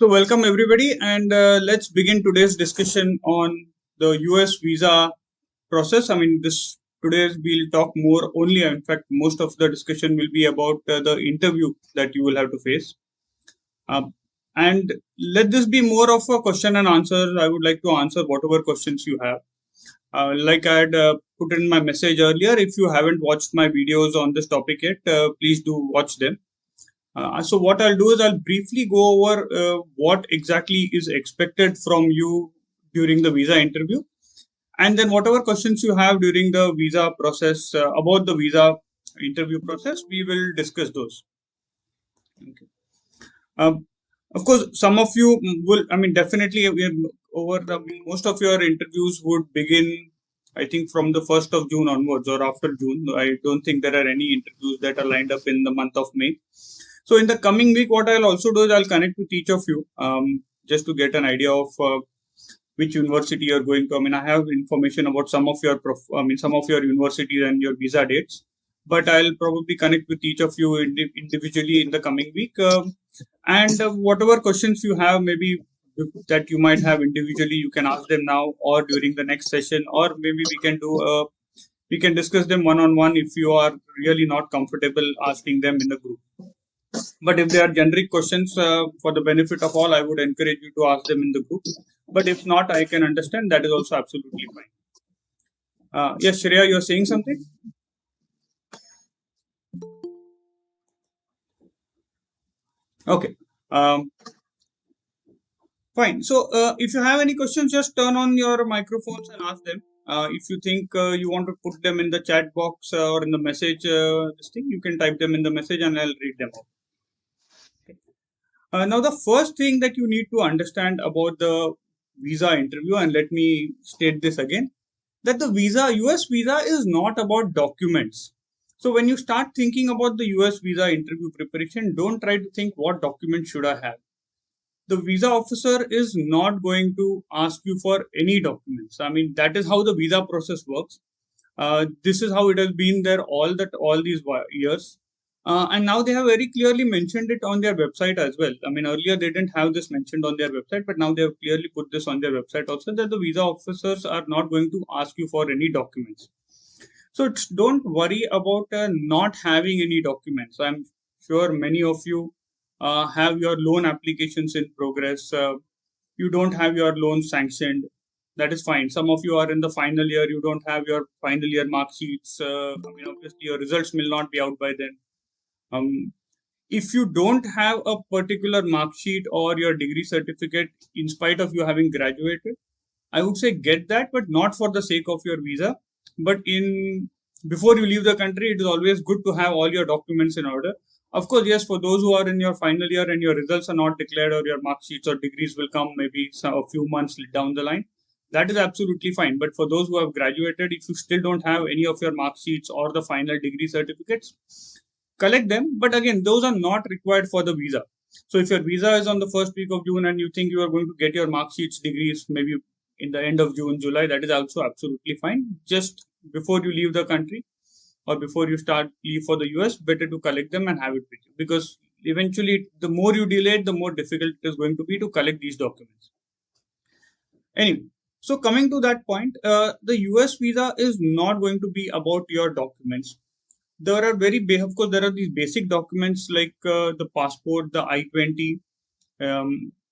So, welcome everybody, and let's begin today's discussion on the US visa process. I mean, this today we'll talk more only. In fact, most of the discussion will be about the interview that you will have to face. And let this be more of a question and answer. I would like to answer whatever questions you have. Like I had put in my message earlier, if you haven't watched my videos on this topic yet, please do watch them. So what I'll do is I'll briefly go over what exactly is expected from you during the visa interview, and then whatever questions you have during the visa process about the visa interview process, we will discuss those. Okay. Um, of course, some of you will. I mean, definitely over most of your interviews would begin. I think from the 1st of June onwards or after June. I don't think there are any interviews that are lined up in the month of May. So in the coming week, what I'll also do is I'll connect with each of you just to get an idea of which university you're going to. I mean, I have information about some of your universities and your visa dates, but I'll probably connect with each of you individually in the coming week. And whatever questions you have, maybe that you might have individually, you can ask them now or during the next session, or maybe we can discuss them one on one if you are really not comfortable asking them in the group. But if they are generic questions for the benefit of all, I would encourage you to ask them in the group. But if not, I can understand. That is also absolutely fine. Yes, Shreya, you're saying something? Okay. Um, Fine. So, if you have any questions, just turn on your microphones and ask them. If you think you want to put them in the chat box or in the message, this thing, you can type them in the message and I'll read them out. Okay. Now, the first thing that you need to understand about the visa interview, and let me state this again, that the US visa is not about documents. So when you start thinking about the US visa interview preparation, don't try to think what document should I have. The visa officer is not going to ask you for any documents. I mean, that is how the visa process works. This is how it has been there all these years. And now they have very clearly mentioned it on their website as well. I mean, earlier they didn't have this mentioned on their website, but now they have clearly put this on their website also, that the visa officers are not going to ask you for any documents. So don't worry about not having any documents. I'm sure many of you have your loan applications in progress. You don't have your loan sanctioned. That is fine. Some of you are in the final year. You don't have your final year mark sheets. I mean, obviously, your results will not be out by then. If you don't have a particular mark sheet or your degree certificate, in spite of you having graduated, I would say get that, but not for the sake of your visa. But in before you leave the country, it is always good to have all your documents in order. Of course, yes, for those who are in your final year and your results are not declared, or your mark sheets or degrees will come maybe a few months down the line, that is absolutely fine. But for those who have graduated, if you still don't have any of your mark sheets or the final degree certificates, collect them. But again, those are not required for the visa. So if your visa is on the first week of June and you think you are going to get your mark sheets, degrees, maybe in the end of June, July, that is also absolutely fine. Just before you leave the country or before you start leave for the US, better to collect them and have it with you, because eventually the more you delay it, the more difficult it is going to be to collect these documents. Anyway, so coming to that point, the US visa is not going to be about your documents. There are of course, there are these basic documents like the passport, the I-20,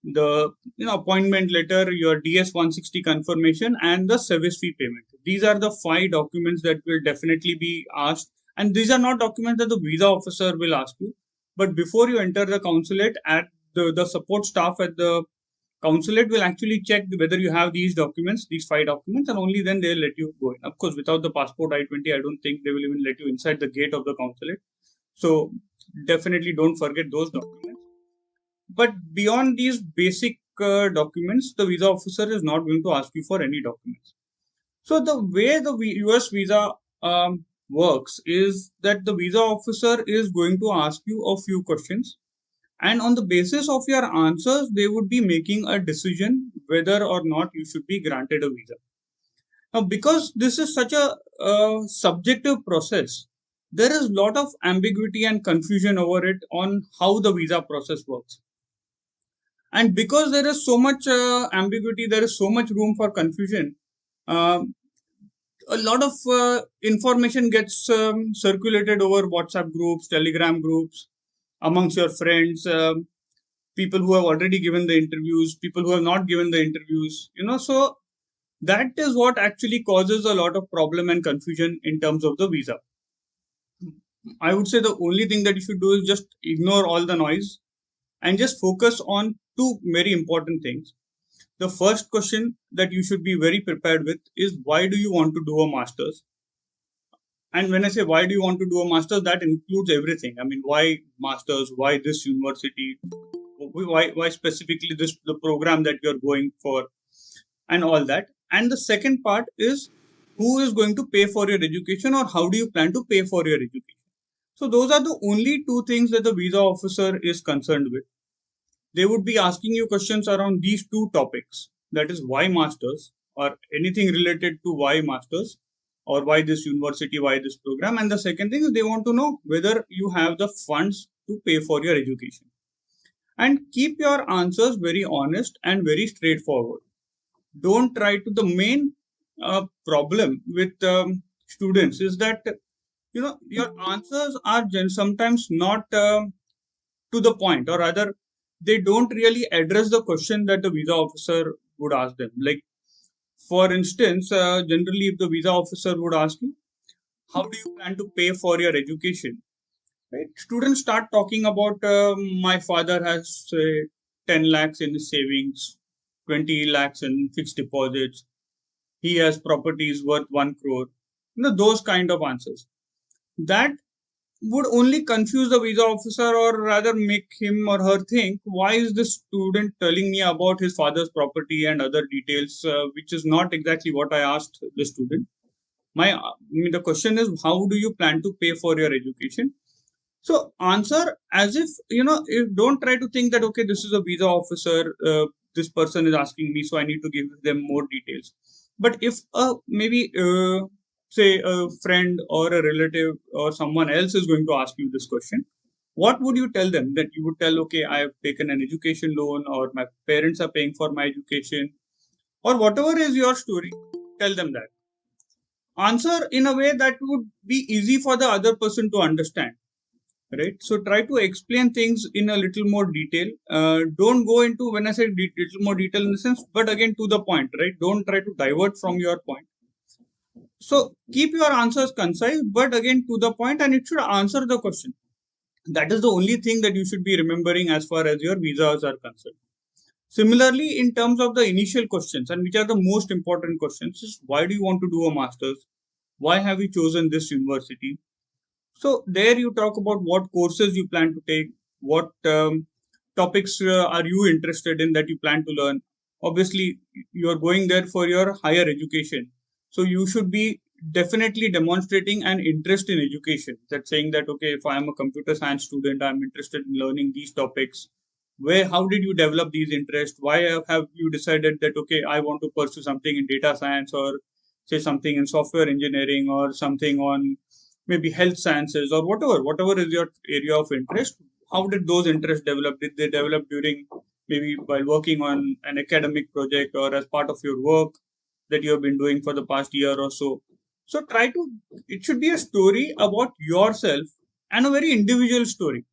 the appointment letter, your DS-160 confirmation, and the service fee payment. These are the 5 documents that will definitely be asked, and these are not documents that the visa officer will ask you. But before you enter the consulate, at the support staff at the consulate will actually check whether you have these documents, these 5 documents, and only then they'll let you go in. Of course, without the passport I-20, I don't think they will even let you inside the gate of the consulate. So definitely don't forget those documents. But beyond these basic documents, the visa officer is not going to ask you for any documents. So the way the US visa works is that the visa officer is going to ask you a few questions, and on the basis of your answers, they would be making a decision whether or not you should be granted a visa. Now, because this is such a subjective process, there is a lot of ambiguity and confusion over it on how the visa process works. And because there is so much ambiguity, there is so much room for confusion. um, a lot of information gets circulated over WhatsApp groups, Telegram groups, amongst your friends, people who have already given the interviews, people who have not given the interviews. So that is what actually causes a lot of problem and confusion in terms of the visa. I would say the only thing that you should do is just ignore all the noise and just focus on two very important things. The first question that you should be very prepared with is, why do you want to do a master's? And when I say why do you want to do a master's, that includes everything. I mean, why masters? Why this university? Why specifically this the program that you're going for, and all that. And the second part is, who is going to pay for your education, or how do you plan to pay for your education? So those are the only two things that the visa officer is concerned with. They would be asking you questions around these two topics, that is, why masters, or anything related to why masters, or why this university, why this program. And the second thing is, they want to know whether you have the funds to pay for your education. And keep your answers very honest and very straightforward. Don't try to The main problem with students is that your answers are sometimes not to the point, or rather they don't really address the question that the visa officer would ask them. Like, for instance, generally if the visa officer would ask you, how do you plan to pay for your education, right? Students start talking about, my father has, say, 10 lakhs in his savings, 20 lakhs in fixed deposits, he has properties worth 1 crore. Those kind of answers that would only confuse the visa officer, or rather make him or her think, why is this student telling me about his father's property and other details, which is not exactly what I asked the student. The question is, how do you plan to pay for your education? So answer as if, don't try to think that, okay, this is a visa officer, this person is asking me, so I need to give them more details. But if maybe say a friend or a relative or someone else is going to ask you this question, what would you tell them? That you would tell, okay, I have taken an education loan, or my parents are paying for my education, or whatever is your story. Tell them that. Answer in a way that would be easy for the other person to understand, right? So try to explain things in a little more detail. Don't go into, when I say little more detail, in the sense, but again, to the point, right? Don't try to divert from your point. So keep your answers concise, but again to the point, and it should answer the question. That is the only thing that you should be remembering as far as your visas are concerned. Similarly, in terms of the initial questions, and which are the most important questions, is, why do you want to do a master's? Why have you chosen this university? So there you talk about what courses you plan to take, what topics are you interested in that you plan to learn. Obviously, you are going there for your higher education, so you should be definitely demonstrating an interest in education. That saying that, okay, if I am a computer science student, I'm interested in learning these topics. How did you develop these interests? Why have you decided that, okay, I want to pursue something in data science, or say something in software engineering, or something on maybe health sciences, or whatever is your area of interest? How did those interests develop? Did they develop during, maybe while working on an academic project, or as part of your work that you have been doing for the past year or so? So try to it should be a story about yourself, and a very individual story,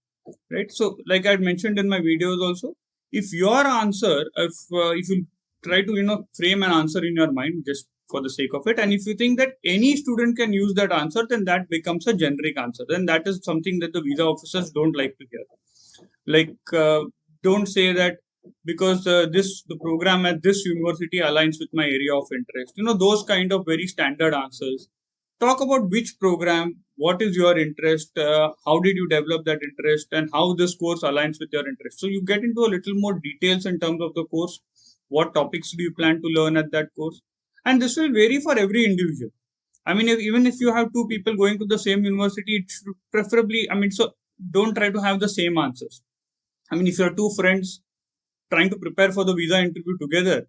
right? So like I mentioned in my videos also, if your answer, if you try to frame an answer in your mind, just for the sake of it, and if you think that any student can use that answer, then that becomes a generic answer. Then that is something that the visa officers don't like to hear. Like, don't say that, because the program at this university aligns with my area of interest. Those kind of very standard answers. Talk about which program, what is your interest, how did you develop that interest, and how this course aligns with your interest. So you get into a little more details in terms of the course. What topics do you plan to learn at that course? And this will vary for every individual. I mean, even if you have two people going to the same university, it should preferably, so don't try to have the same answers. I mean, if you're two friends trying to prepare for the visa interview together,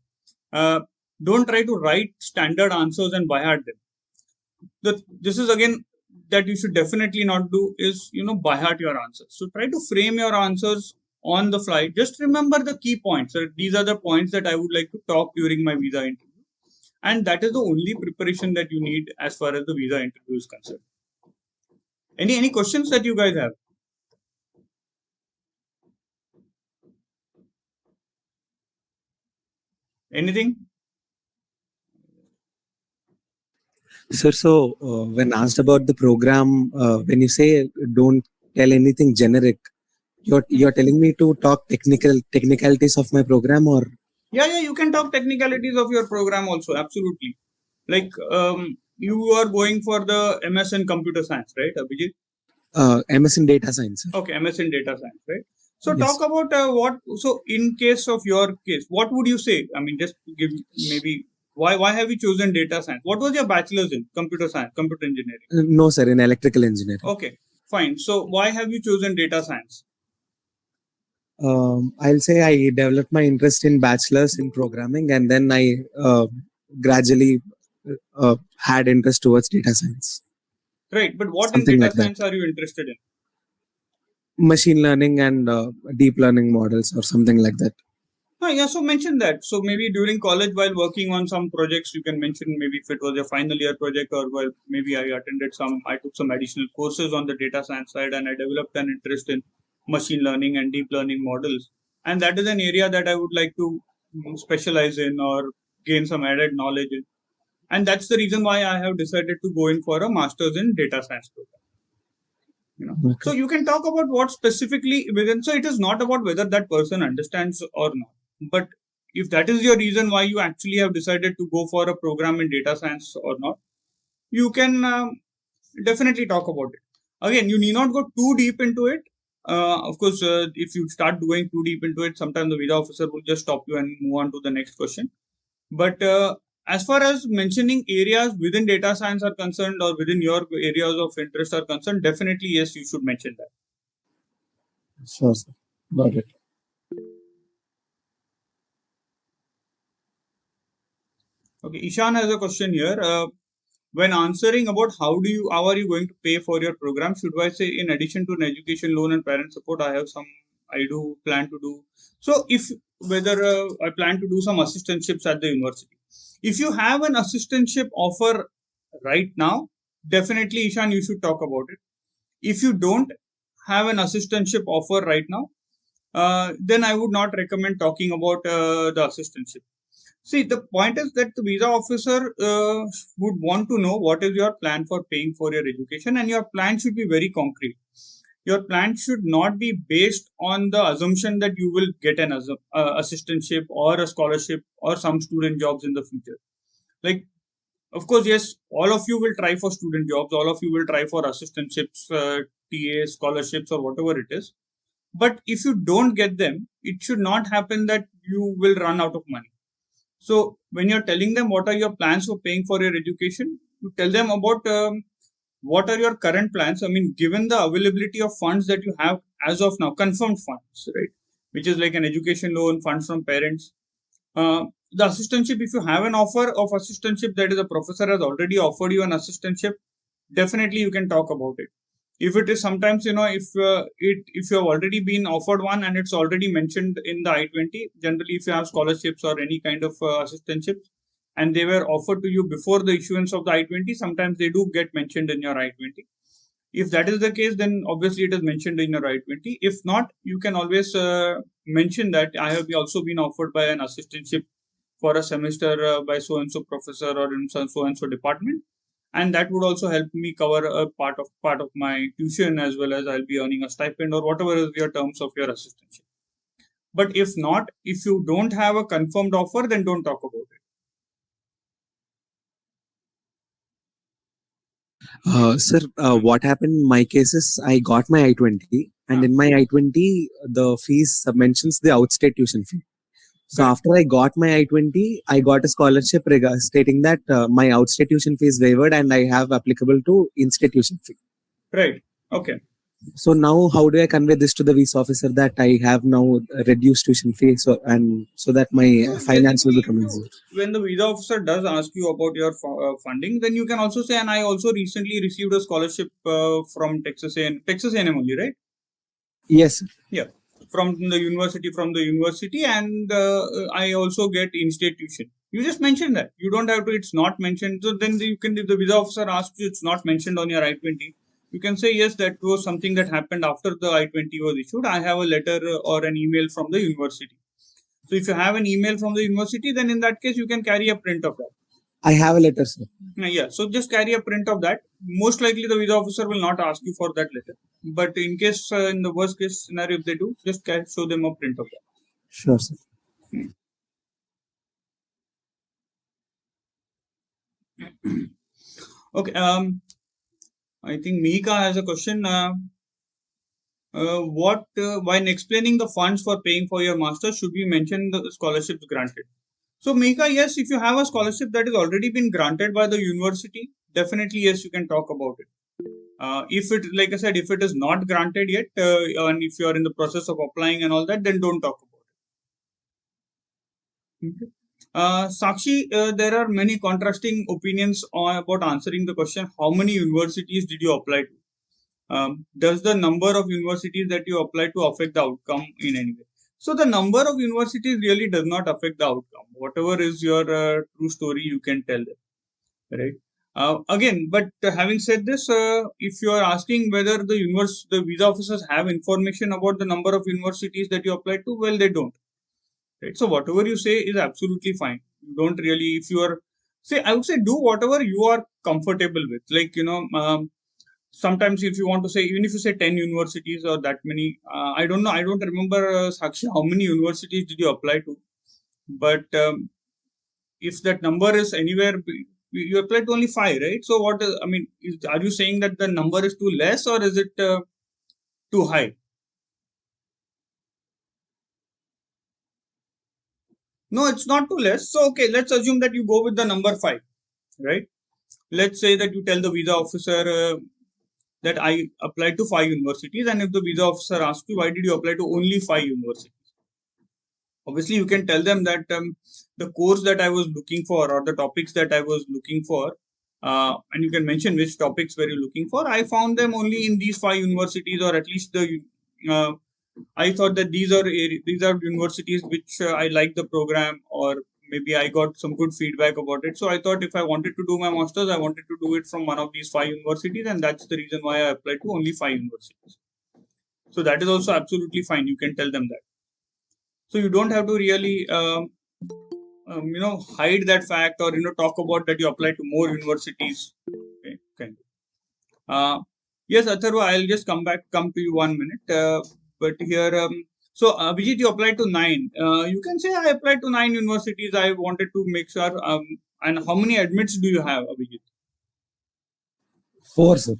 uh, don't try to write standard answers and by heart them. This is again that you should definitely not do, is by heart your answers. So try to frame your answers on the fly, just remember the key points. So these are the points that I would like to talk during my visa interview. And that is the only preparation that you need as far as the visa interview is concerned. Any questions that you guys have? Anything? Sir, so when asked about the program, when you say don't tell anything generic, you're telling me to talk technicalities of my program, or Yeah, you can talk technicalities of your program also. Absolutely. Like you are going for the MS in computer science, right, Abhijit? MS in data science, sir. Okay, MS in data science, right? So Yes. talk about what. So in case of your case, what would you say? I mean, just give maybe why have you chosen data science? What was your bachelor's in computer science, computer engineering? No, sir, in electrical engineering. Okay, fine. So why have you chosen data science? I'll say I developed my interest in bachelor's in programming, and then I gradually had interest towards data science. Right, but what Something in data like that. science are you interested in? Machine learning and deep learning models or something like that. Yeah, so mention that. So maybe during college while working on some projects, you can mention maybe if it was a final year project, or well, maybe I took some additional courses on the data science side, and I developed an interest in machine learning and deep learning models. And that is an area that I would like to specialize in or gain some added knowledge in. And that's the reason why I have decided to go in for a master's in data science program. Okay. So you can talk about what specifically within. So it is not about whether that person understands or not, but if that is your reason why you actually have decided to go for a program in data science or not, you can definitely talk about it. Again, you need not go too deep into it. Of course, if you start going too deep into it, sometimes the visa officer will just stop you and move on to the next question. But as far as mentioning areas within data science are concerned, or within your areas of interest are concerned, definitely yes, you should mention that. Sure, sir. Got it. Okay, Ishan has a question here. When answering about how are you going to pay for your program, should I say in addition to an education loan and parent support, I do plan to do. So if whether I plan to do some assistantships at the university. If you have an assistantship offer right now, definitely Ishan, you should talk about it. If you don't have an assistantship offer right now, then I would not recommend talking about the assistantship. See, the point is that the visa officer would want to know what is your plan for paying for your education, and your plan should be very concrete. Your plan should not be based on the assumption that you will get an assistantship or a scholarship or some student jobs in the future. Like, of course, yes, all of you will try for student jobs, all of you will try for assistantships, TAs, scholarships, or whatever it is. But if you don't get them, it should not happen that you will run out of money. So when you're telling them what are your plans for paying for your education, you tell them about what are your current plans. I mean, given the availability of funds that you have as of now, confirmed funds, right, which is like an education loan, funds from parents. The assistantship, if you have an offer of assistantship, that is a professor has already offered you an assistantship, definitely you can talk about it. If it is sometimes, if you have already been offered one and it's already mentioned in the I-20, generally if you have scholarships or any kind of assistantships and they were offered to you before the issuance of the I-20, sometimes they do get mentioned in your I-20. If that is the case, then obviously it is mentioned in your I-20. If not, you can always mention that I have also been offered by an assistantship for a semester by so and so professor or in so and so department, and that would also help me cover a part of my tuition, as well as I'll be earning a stipend or whatever is your terms of your assistantship. But if not, if you don't have a confirmed offer, then don't talk about it. Sir, what happened in my case is I got my I-20, and in my I-20, the fees mentions the outstate tuition fee. So Right. after I got my I-20, I got a scholarship stating that my outstate tuition fee is waived and I have applicable to in-state tuition fee. Right. Okay. So now how do I convey this to the visa officer that I have now reduced tuition fee, so that my So finance will basically, become easier? when the visa officer does ask you about your funding, then you can also say, and I also recently received a scholarship from Texas A&M only, right? Yes. Yeah. from the university, and I also get in-state tuition. You just mention that. You don't have to. It's not mentioned. So then you can, if the visa officer asks you, it's not mentioned on your I-20. You can say yes, that was something that happened after the I-20 was issued. I have a letter or an email from the university. So if you have an email from the university, then in that case you can carry a print of that. I have a letter, sir. Yeah, so just carry a print of that. Most likely the visa officer will not ask you for that letter. But in case, in the worst case scenario, if they do, just show them a print of that. Sure, sir. Okay. I think Mika has a question. When explaining the funds for paying for your master, should we mention the scholarships granted? So, Mika, yes, if you have a scholarship that has already been granted by the university, definitely yes, you can talk about it. If it, like I said, if it is not granted yet, and if you are in the process of applying and all that, then don't talk about it. Okay. Sakshi, there are many contrasting opinions about answering the question, how many universities did you apply to? Does the number of universities that you apply to affect the outcome in any way? So the number of universities really does not affect the outcome. Whatever is your true story, you can tell them, right? Again, but having said this, if you are asking whether the visa officers have information about the number of universities that you apply to, well, they don't. Right? So whatever you say is absolutely fine. You don't really, if you are, say, I would say do whatever you are comfortable with. Like, sometimes if you want to say, even if you say 10 universities or that many, I don't know, I don't remember, Sakshi, how many universities did you apply to? But if that number is anywhere, you applied to only 5, right? So what is, I mean, are you saying that the number is too less, or is it too high? No, it's not too less. So, okay, let's assume that you go with the number 5, right? Let's say that you tell the visa officer that I applied to 5 universities, and if the visa officer asks you, why did you apply to only 5 universities? Obviously, you can tell them that the course that I was looking for, or the topics that I was looking for, and you can mention which topics were you looking for. I found them only in these 5 universities, or at least uh, I thought that these are universities which I like the program, or maybe I got some good feedback about it. So I thought if I wanted to do my masters, I wanted to do it from one of these 5 universities, and that's the reason why I applied to only 5 universities. So that is also absolutely fine. You can tell them that. So you don't have to really hide that fact, or talk about that you apply to more universities. Okay, kind of. Yes, Atharva, I'll just come to you 1 minute. But here, so Abhijit, you applied to 9. You can say I applied to 9 universities. I wanted to make sure. And how many admits do you have, Abhijit? 4, sir.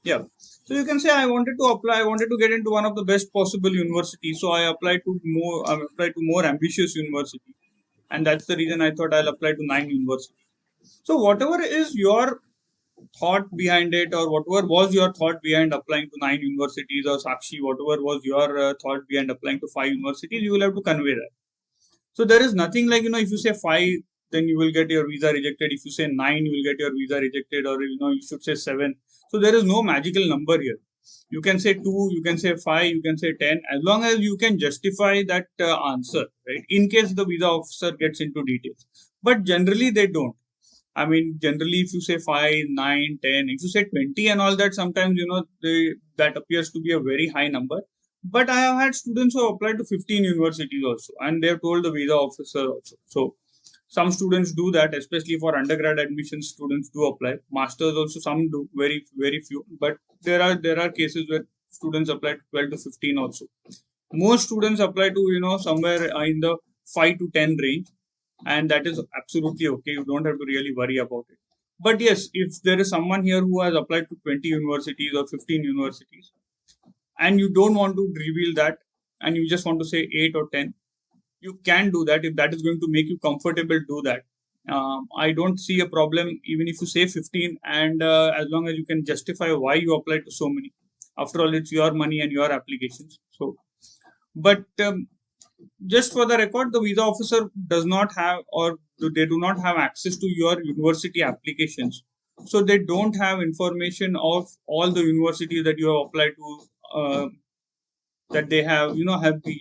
Yeah. So you can say I wanted to apply. I wanted to get into one of the best possible universities. So I applied to more ambitious university, and that's the reason I thought I'll apply to 9 universities. So whatever is your thought behind it, or whatever was your thought behind applying to 9 universities, or Sakshi, whatever was your thought behind applying to 5 universities, you will have to convey that. So there is nothing like, if you say 5, then you will get your visa rejected. If you say 9, you will get your visa rejected, or you should say 7. So there is no magical number here. You can say 2, you can say 5, you can say 10, as long as you can justify that answer, right? In case the visa officer gets into details. But generally they don't. I mean, generally, if you say 5, 9, 10, if you say 20 and all that, sometimes, that appears to be a very high number. But I have had students who have applied to 15 universities also, and they have told the visa officer also. So, some students do that, especially for undergrad admissions, students do apply. Masters also, some do, very, very few. But there are cases where students apply to 12 to 15 also. Most students apply to, somewhere in the 5 to 10 range, and that is absolutely okay. You don't have to really worry about it. But yes, if there is someone here who has applied to 20 universities or 15 universities, and you don't want to reveal that, and you just want to say 8 or 10, you can do that. If that is going to make you comfortable, do that. I don't see a problem even if you say 15, and as long as you can justify why you applied to so many. After all, it's your money and your applications. So, but just for the record, the visa officer does not have, or they do not have access to your university applications. So they don't have information of all the universities that you have applied to that they have,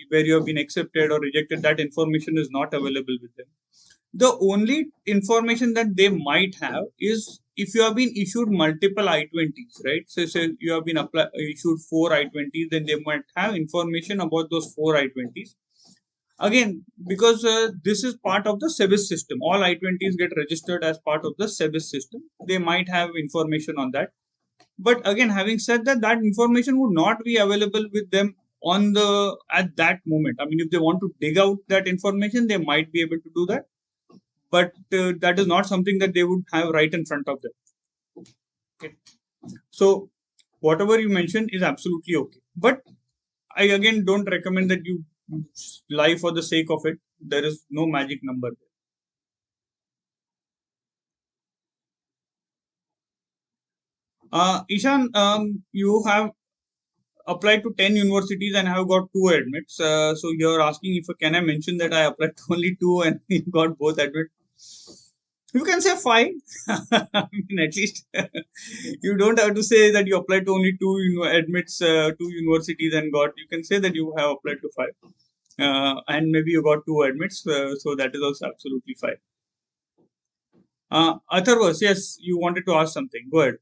where you have been accepted or rejected, that information is not available with them. The only information that they might have is if you have been issued multiple I-20s, right? So you have been issued 4 I-20s, then they might have information about those 4 I-20s. Again, because this is part of the SEBIS system, all I-20s get registered as part of the SEBIS system. They might have information on that. But again, having said that, that information would not be available with them at that moment. I mean, if they want to dig out that information, they might be able to do that, but that is not something that they would have right in front of them. Okay. So whatever you mentioned is absolutely okay, but I again don't recommend that you lie for the sake of it. There is no magic number there. Ishan, you have applied to 10 universities and have got 2 admits. So you're asking if can I mention that I applied to only 2 and you got both admits? You can say 5. I mean, at least you don't have to say that you applied to only 2 admits, 2 universities and got. You can say that you have applied to 5, and maybe you got 2 admits. So that is also absolutely fine. Atharvas, yes, you wanted to ask something. Go ahead.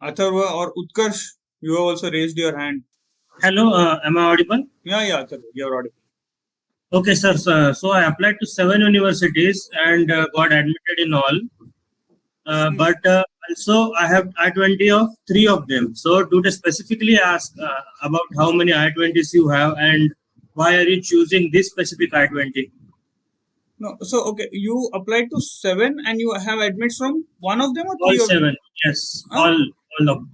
Atharva or Utkarsh, you have also raised your hand. Hello, am I audible? Yeah, Atharva, you're audible. Okay, sir. So I applied to 7 universities and got admitted in all. But also I have I-20 of 3 of them. So do they specifically ask about how many I-20s you have and why are you choosing this specific I-20? No, so okay, you applied to 7 and you have admits from one of them or All 3 of them? 7, yes, Huh?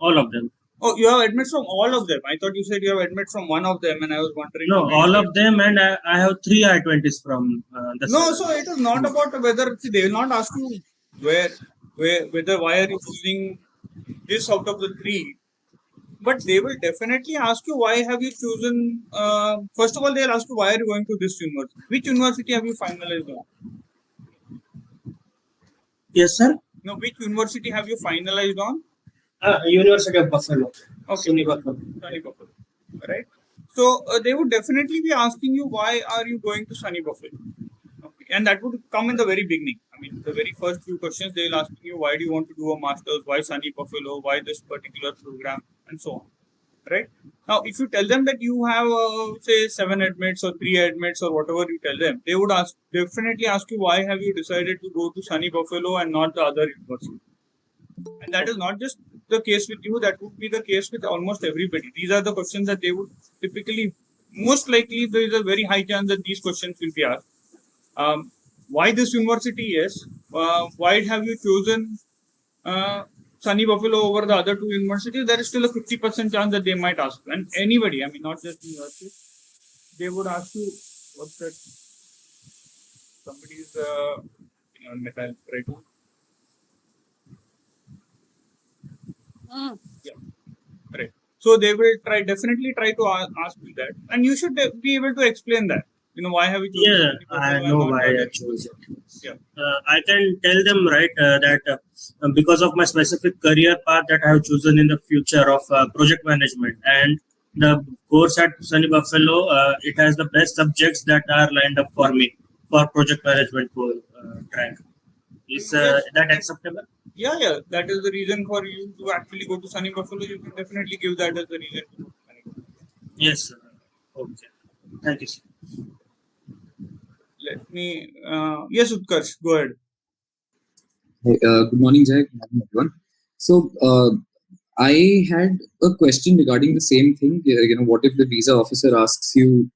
all of them. Oh, you have admits from all of them. I thought you said you have admits from one of them, and I was wondering. No, all of them, and I have 3 I-20s from the No, 7. so it is not about whether they will not ask you whether why are you choosing this out of the 3, but they will definitely ask you why have you chosen. First of all, they'll ask you why are you going to this university? Which university have you finalized on? Yes, sir. No, which university have you finalized on? University of Buffalo. Okay, SUNY Buffalo. Sunny Buffalo, right? So they would definitely be asking you why are you going to Sunny Buffalo, okay. And that would come in the very beginning. I mean, the very first few questions they'll ask you, why do you want to do a master's? Why Sunny Buffalo? Why this particular program? And so on, right? Now, if you tell them that you have say 7 admits or 3 admits or whatever you tell them, they would definitely ask you why have you decided to go to Sunny Buffalo and not the other university. And that is not just the case with you, that would be the case with almost everybody. These are the questions that they would typically, most likely, there is a very high chance that these questions will be asked. Why this university? Yes. Why have you chosen Sunny Buffalo over the other 2 universities? There is still a 50% chance that they might ask. And anybody, I mean, not just university, they would ask you, what's that? Somebody's metal, right? Yeah, right. So they will definitely try to ask you that, and you should be able to explain that. Why have you chosen? Yeah, Sunny Buffalo I and know not why the I other? chose it. Yeah. I can tell them, right, that because of my specific career path that I have chosen in the future of project management, and the course at Sunny Buffalo, it has the best subjects that are lined up for me for project management track. Is Yes. that acceptable? Yeah. That is the reason for you to actually go to Sunny Buffalo. You can definitely give that as the reason to go to Sunny Buffalo. Yes, sir. Okay. Thank you, sir. Let me. Yes, Utkarsh, go ahead. Hey, good morning, Jai. Good morning, everyone. So, I had a question regarding the same thing. What if the visa officer asks you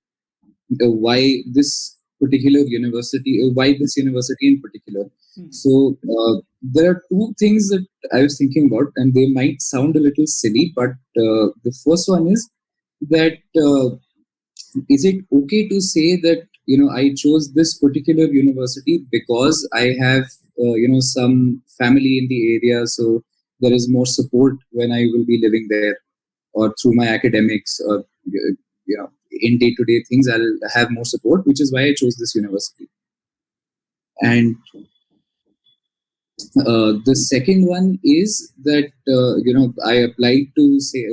why this particular university, why this university in particular? So, there are 2 things that I was thinking about, and they might sound a little silly, but the first one is that is it okay to say that I chose this particular university because I have some family in the area, so there is more support when I will be living there, or through my academics, or in day-to-day things I'll have more support, which is why I chose this university. And The second one is that I applied to say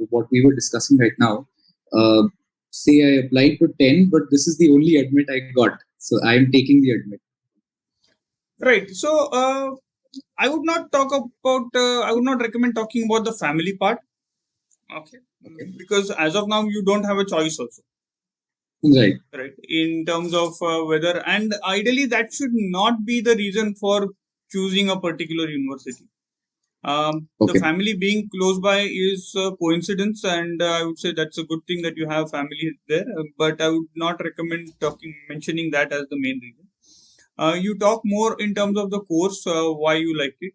what we were discussing right now. Say I applied to 10, but this is the only admit I got, so I am taking the admit. Right. So I would not talk about. I would not recommend talking about the family part. Okay. Because as of now, you don't have a choice also. Right. Right. In terms of whether, and ideally, that should not be the reason for choosing a particular university. The Okay. family being close by is a coincidence, and I would say that's a good thing that you have family there. But I would not recommend mentioning that as the main reason. You talk more in terms of the course, why you like it.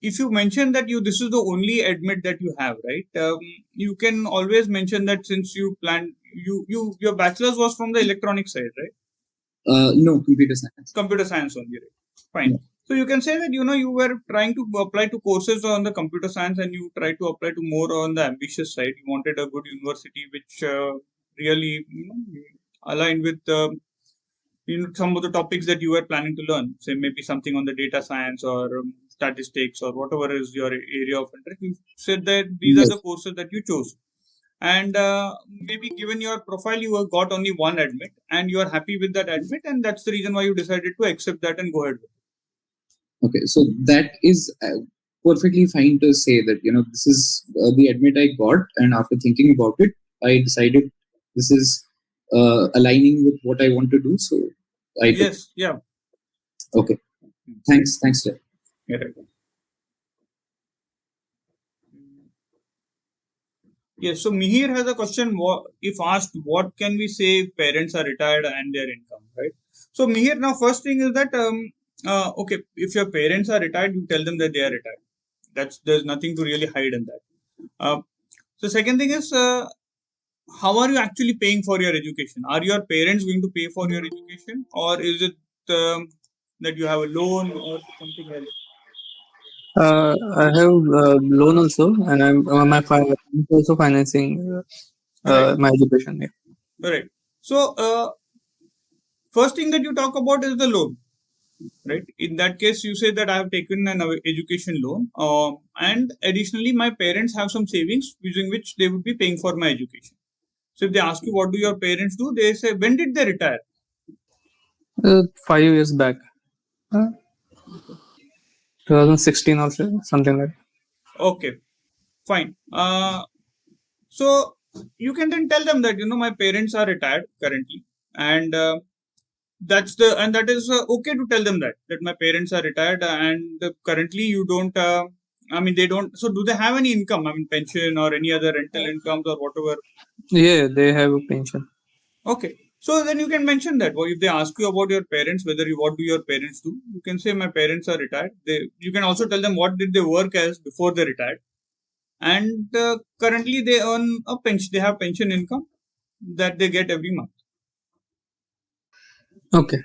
If you mention that this is the only admit that you have, right? You can always mention that since you planned your bachelor's was from the electronic side, right? No, computer science. Computer science only, right? Fine. Yeah. So you can say that you were trying to apply to courses on the computer science, and you tried to apply to more on the ambitious side. You wanted a good university which really aligned with some of the topics that you were planning to learn. Say maybe something on the data science or statistics or whatever is your area of interest. You said that these are Yes. the courses that you chose, and maybe given your profile, you have got only one admit, and you are happy with that admit, and that's the reason why you decided to accept that and go ahead with it. Okay, so that is perfectly fine to say that this is the admit I got, and after thinking about it, I decided this is aligning with what I want to do. So I took. Yes, yeah. Okay, thanks, Jeff. Yeah, right. Yes, so Mihir has a question. If asked, what can we say if parents are retired and their income, right? So Mihir, now first thing is that okay, if your parents are retired, you tell them that they are retired. There's nothing to really hide in that. So second thing is, how are you actually paying for your education? Are your parents going to pay for your education, or is it that you have a loan or something else? I have loan also, and my father is also financing Right. my education. Yeah. Right. So first thing that you talk about is the loan. Right. In that case, you say that I have taken an education loan, and additionally, my parents have some savings using which they would be paying for my education. So if they ask you what do your parents do, they say when did they retire? 5 years back, 2016 or something like. Okay, fine. So you can then tell them that my parents are retired currently, and that is okay to tell them that my parents are retired, and currently you don't. I mean, they don't. So do they have any income? I mean, pension or any other rental incomes or whatever? Yeah, they have a pension. Okay. So then you can mention that. Well, if they ask you about your parents, what do your parents do, you can say my parents are retired. You can also tell them what did they work as before they retired, and currently they earn a pension. They have pension income that they get every month. Okay.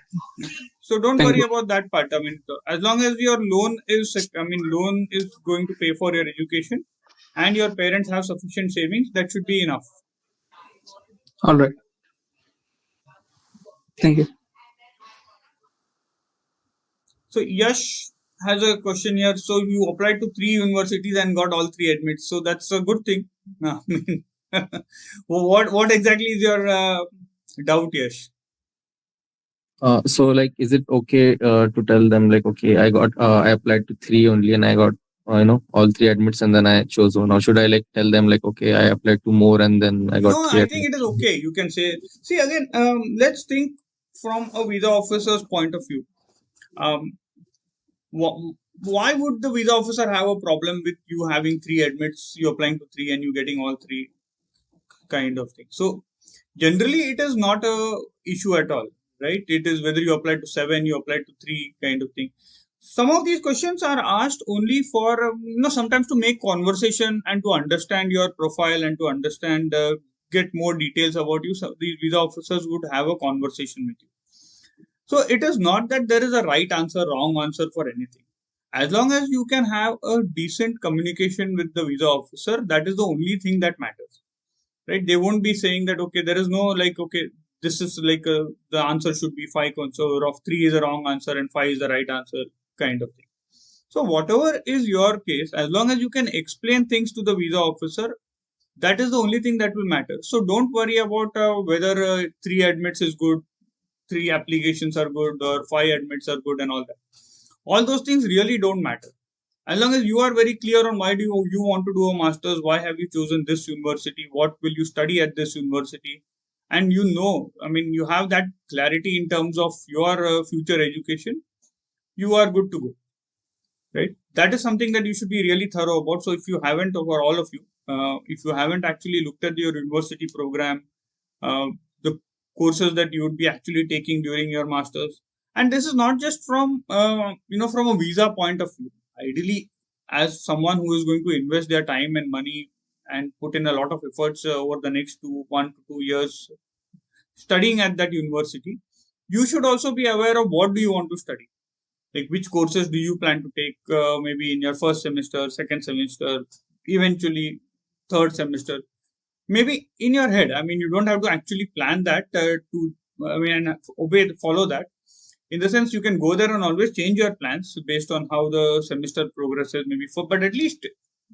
So don't Thank worry you. about that part. I mean, as long as your loan is going to pay for your education, and your parents have sufficient savings, that should be enough. All right. Thank you. So Yash has a question here. So you applied to 3 universities and got all 3 admits. So that's a good thing. I mean, what exactly is your doubt, Yash? So like, is it okay to tell them like, okay, I applied to 3 only and I got all 3 admits and then I chose one, or should I like tell them like, okay, I applied to more and then I got No, 3 I think admits? it is okay. You can say. See again. Let's think from a visa officer's point of view. Um, why would the visa officer have a problem with you having 3 admits, you applying to 3 and you getting all 3 kind of thing? So generally it is not a issue at all, right? It is whether you apply to 7, you apply to 3 kind of thing. Some of these questions are asked only for sometimes to make conversation and to understand your profile and to understand get more details about you. So these visa officers would have a conversation with you. So it is not that there is a right answer, wrong answer for anything. As long as you can have a decent communication with the visa officer, that is the only thing that matters, right? They won't be saying that, okay, there is no like, okay, this is like the answer should be 5 so of 3 is a wrong answer and 5 is the right answer kind of thing. So whatever is your case, as long as you can explain things to the visa officer, that is the only thing that will matter. So don't worry about whether 3 admits is good, 3 applications are good, or 5 admits are good, and all that. All those things really don't matter. As long as you are very clear on why do you want to do a master's, why have you chosen this university, what will you study at this university, and you have that clarity in terms of your future education, you are good to go, right? That is something that you should be really thorough about. So if you haven't, for all of you, if you haven't actually looked at your university program, the courses that you would be actually taking during your masters, and this is not just from from a visa point of view. Ideally, as someone who is going to invest their time and money and put in a lot of efforts over the next 1 to 2 years studying at that university, you should also be aware of what do you want to study, like which courses do you plan to take, maybe in your first semester, second semester, eventually third semester, maybe in your head. You don't have to actually plan that and follow that. In the sense, you can go there and always change your plans based on how the semester progresses, but at least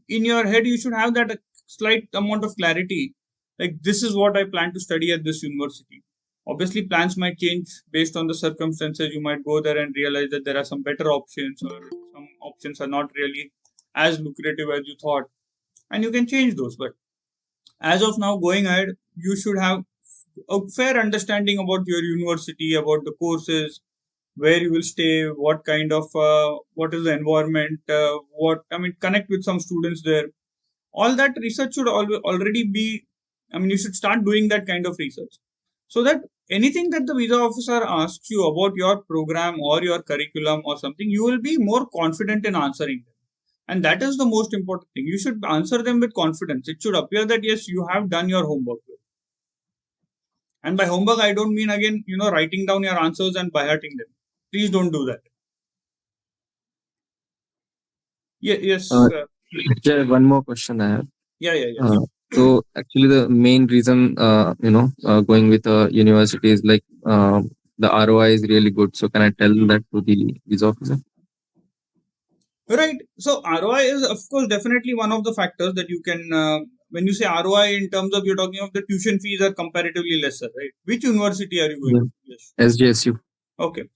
in your head you should have that slight amount of clarity, like this is what I plan to study at this university. Obviously plans might change based on the circumstances. You might go there and realize that there are some better options, or some options are not really as lucrative as you thought, and you can change those. But as of now, going ahead, you should have a fair understanding about your university, about the courses, where you will stay, what kind of what is the environment, connect with some students there. All that research should already be, you should start doing that kind of research, so that anything that the visa officer asks you about your program or your curriculum or something, you will be more confident in answering them. And that is the most important thing. You should answer them with confidence. It should appear that yes, you have done your homework. And by homework, I don't mean again, writing down your answers and by hearting them. Please don't do that. Yes. Yeah, one more question I have. Yeah. So actually, the main reason, going with a university is like the ROI is really good. So can I tell that to the visa officer? Right. So ROI is, of course, definitely one of the factors that you can, when you say ROI in terms of, you're talking of the tuition fees are comparatively lesser, right? Which university are you going to? Yes. SJSU. Okay.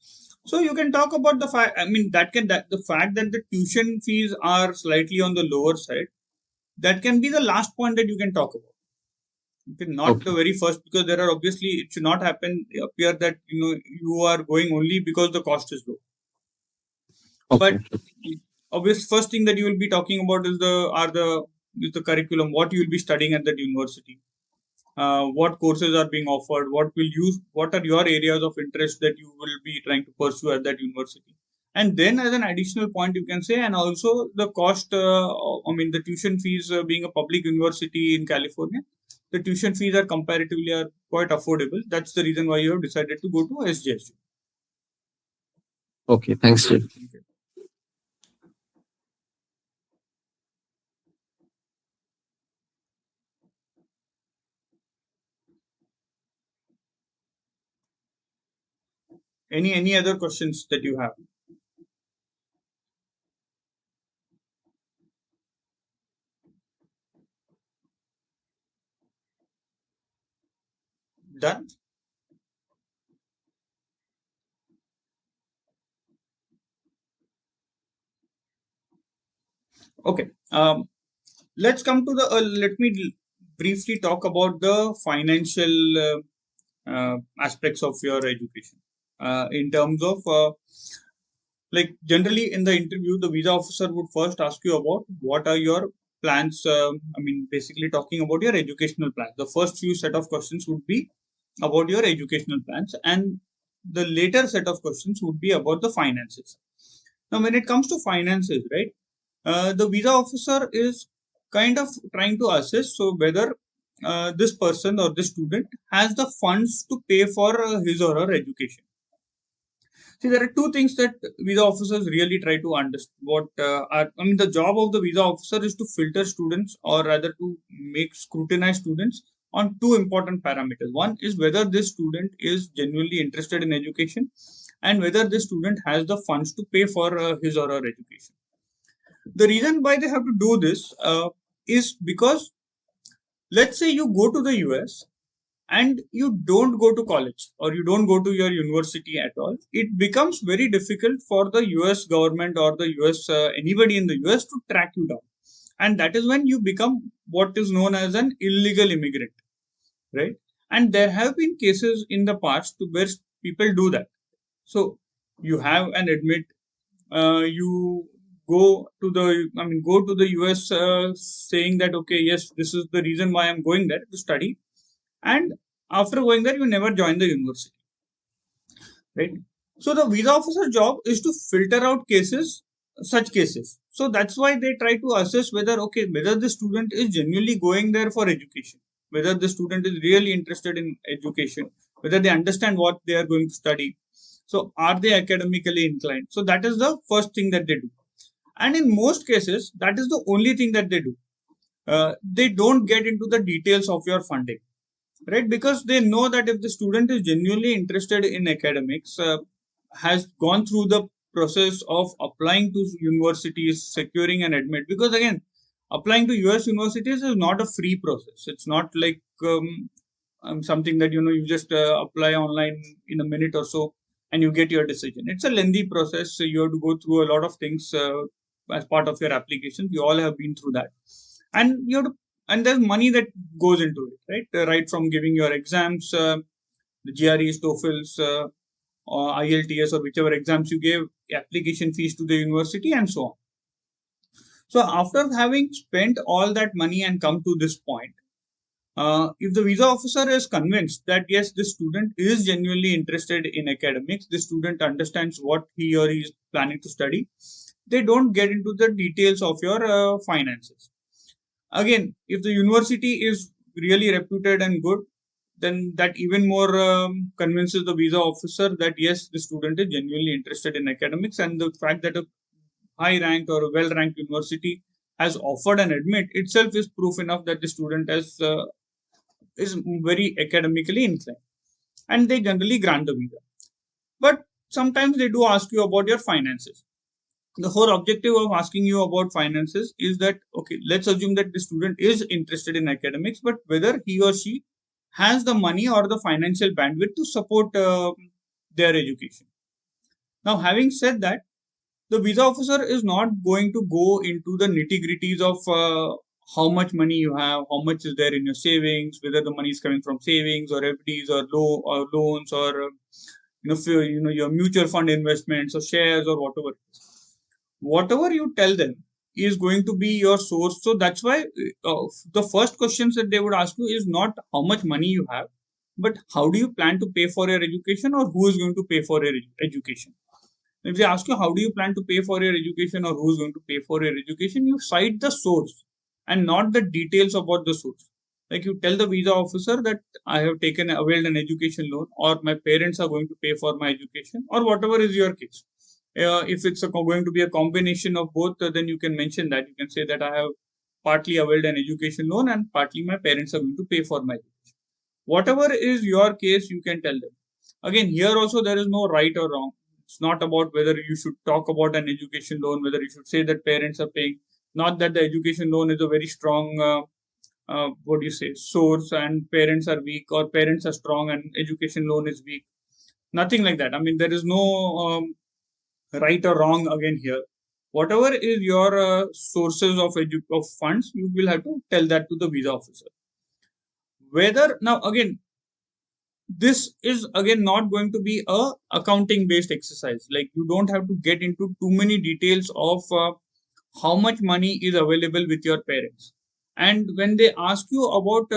So you can talk about the fact, the fact that the tuition fees are slightly on the lower side, that can be the last point that you can talk about. Okay, not the very first, because there are obviously, it should not appear that, you are going only because the cost is low. Okay. But obvious first thing that you will be talking about is the curriculum, what you will be studying at that university, what courses are being offered, what are your areas of interest that you will be trying to pursue at that university. And then as an additional point you can say, and also the cost, the tuition fees, being a public university in California, the tuition fees are comparatively quite affordable. That's the reason why you have decided to go to SJSU. Okay, thanks, Jay. Okay. Any other questions that you have? Done. Okay. Let's come to the. Let me briefly talk about the financial aspects of your education. In terms of, like generally in the interview, the visa officer would first ask you about what are your plans. Basically talking about your educational plans. The first few set of questions would be about your educational plans, and the later set of questions would be about the finances. Now, when it comes to finances, right, the visa officer is kind of trying to assess whether this person or this student has the funds to pay for his or her education. See, there are two things that visa officers really try to understand. The job of the visa officer is to filter students, or rather to scrutinize students on two important parameters. One is whether this student is genuinely interested in education, and whether this student has the funds to pay for his or her education. The reason why they have to do this is because, let's say you go to the US and you don't go to college or you don't go to your university at all, it becomes very difficult for the US government or the US, anybody in the US to track you down. And that is when you become what is known as an illegal immigrant, right? And there have been cases in the past where people do that. So you have an admit, you go to the US saying that, okay, yes, this is the reason why I'm going there to study. And after going there, you never join the university, right? So the visa officer job is to filter out such cases. So that's why they try to assess whether the student is genuinely going there for education, whether the student is really interested in education, whether they understand what they are going to study. So are they academically inclined? So that is the first thing that they do. And in most cases, that is the only thing that they do. They don't get into the details of your funding, right? Because they know that if the student is genuinely interested in academics, has gone through the process of applying to universities, securing an admit, because again, applying to US universities is not a free process. It's not like something that you just apply online in a minute or so and you get your decision. It's a lengthy process. So you have to go through a lot of things as part of your application. We all have been through that, and you have to, and there's money that goes into it, right? Right from giving your exams, the GREs, TOEFLs, or IELTS, or whichever exams you gave, application fees to the university, and so on. So after having spent all that money and come to this point, if the visa officer is convinced that yes, this student is genuinely interested in academics, this student understands what he or he is planning to study, they don't get into the details of your finances. Again, if the university is really reputed and good, then that even more convinces the visa officer that yes, the student is genuinely interested in academics, and the fact that a high ranked or a well ranked university has offered an admit itself is proof enough that the student is very academically inclined, and they generally grant the visa. But sometimes they do ask you about your finances. The whole objective of asking you about finances is that, okay, let's assume that the student is interested in academics, but whether he or she has the money or the financial bandwidth to support their education. Now, having said that, the visa officer is not going to go into the nitty gritties of how much money you have, how much is there in your savings, whether the money is coming from savings or FDs or loans, or your mutual fund investments or shares or whatever. Whatever you tell them is going to be your source. So that's why the first questions that they would ask you is not how much money you have, but how do you plan to pay for your education, or who is going to pay for your education. If they ask you how do you plan to pay for your education or who is going to pay for your education, you cite the source and not the details about the source. Like you tell the visa officer that I have availed an education loan, or my parents are going to pay for my education, or whatever is your case. If it's going to be a combination of both, then you can mention that. You can say that I have partly availed an education loan and partly my parents are going to pay for my education. Whatever is your case, you can tell them. Again, here also there is no right or wrong. It's not about whether you should talk about an education loan, whether you should say that parents are paying. Not that the education loan is a very strong, source, and parents are weak, or parents are strong and education loan is weak. Nothing like that. I mean, there is no right or wrong again here. Whatever is your sources of funds, you will have to tell that to the visa officer. Whether now again, this is again not going to be a accounting based exercise. Like you don't have to get into too many details of how much money is available with your parents. And when they ask you about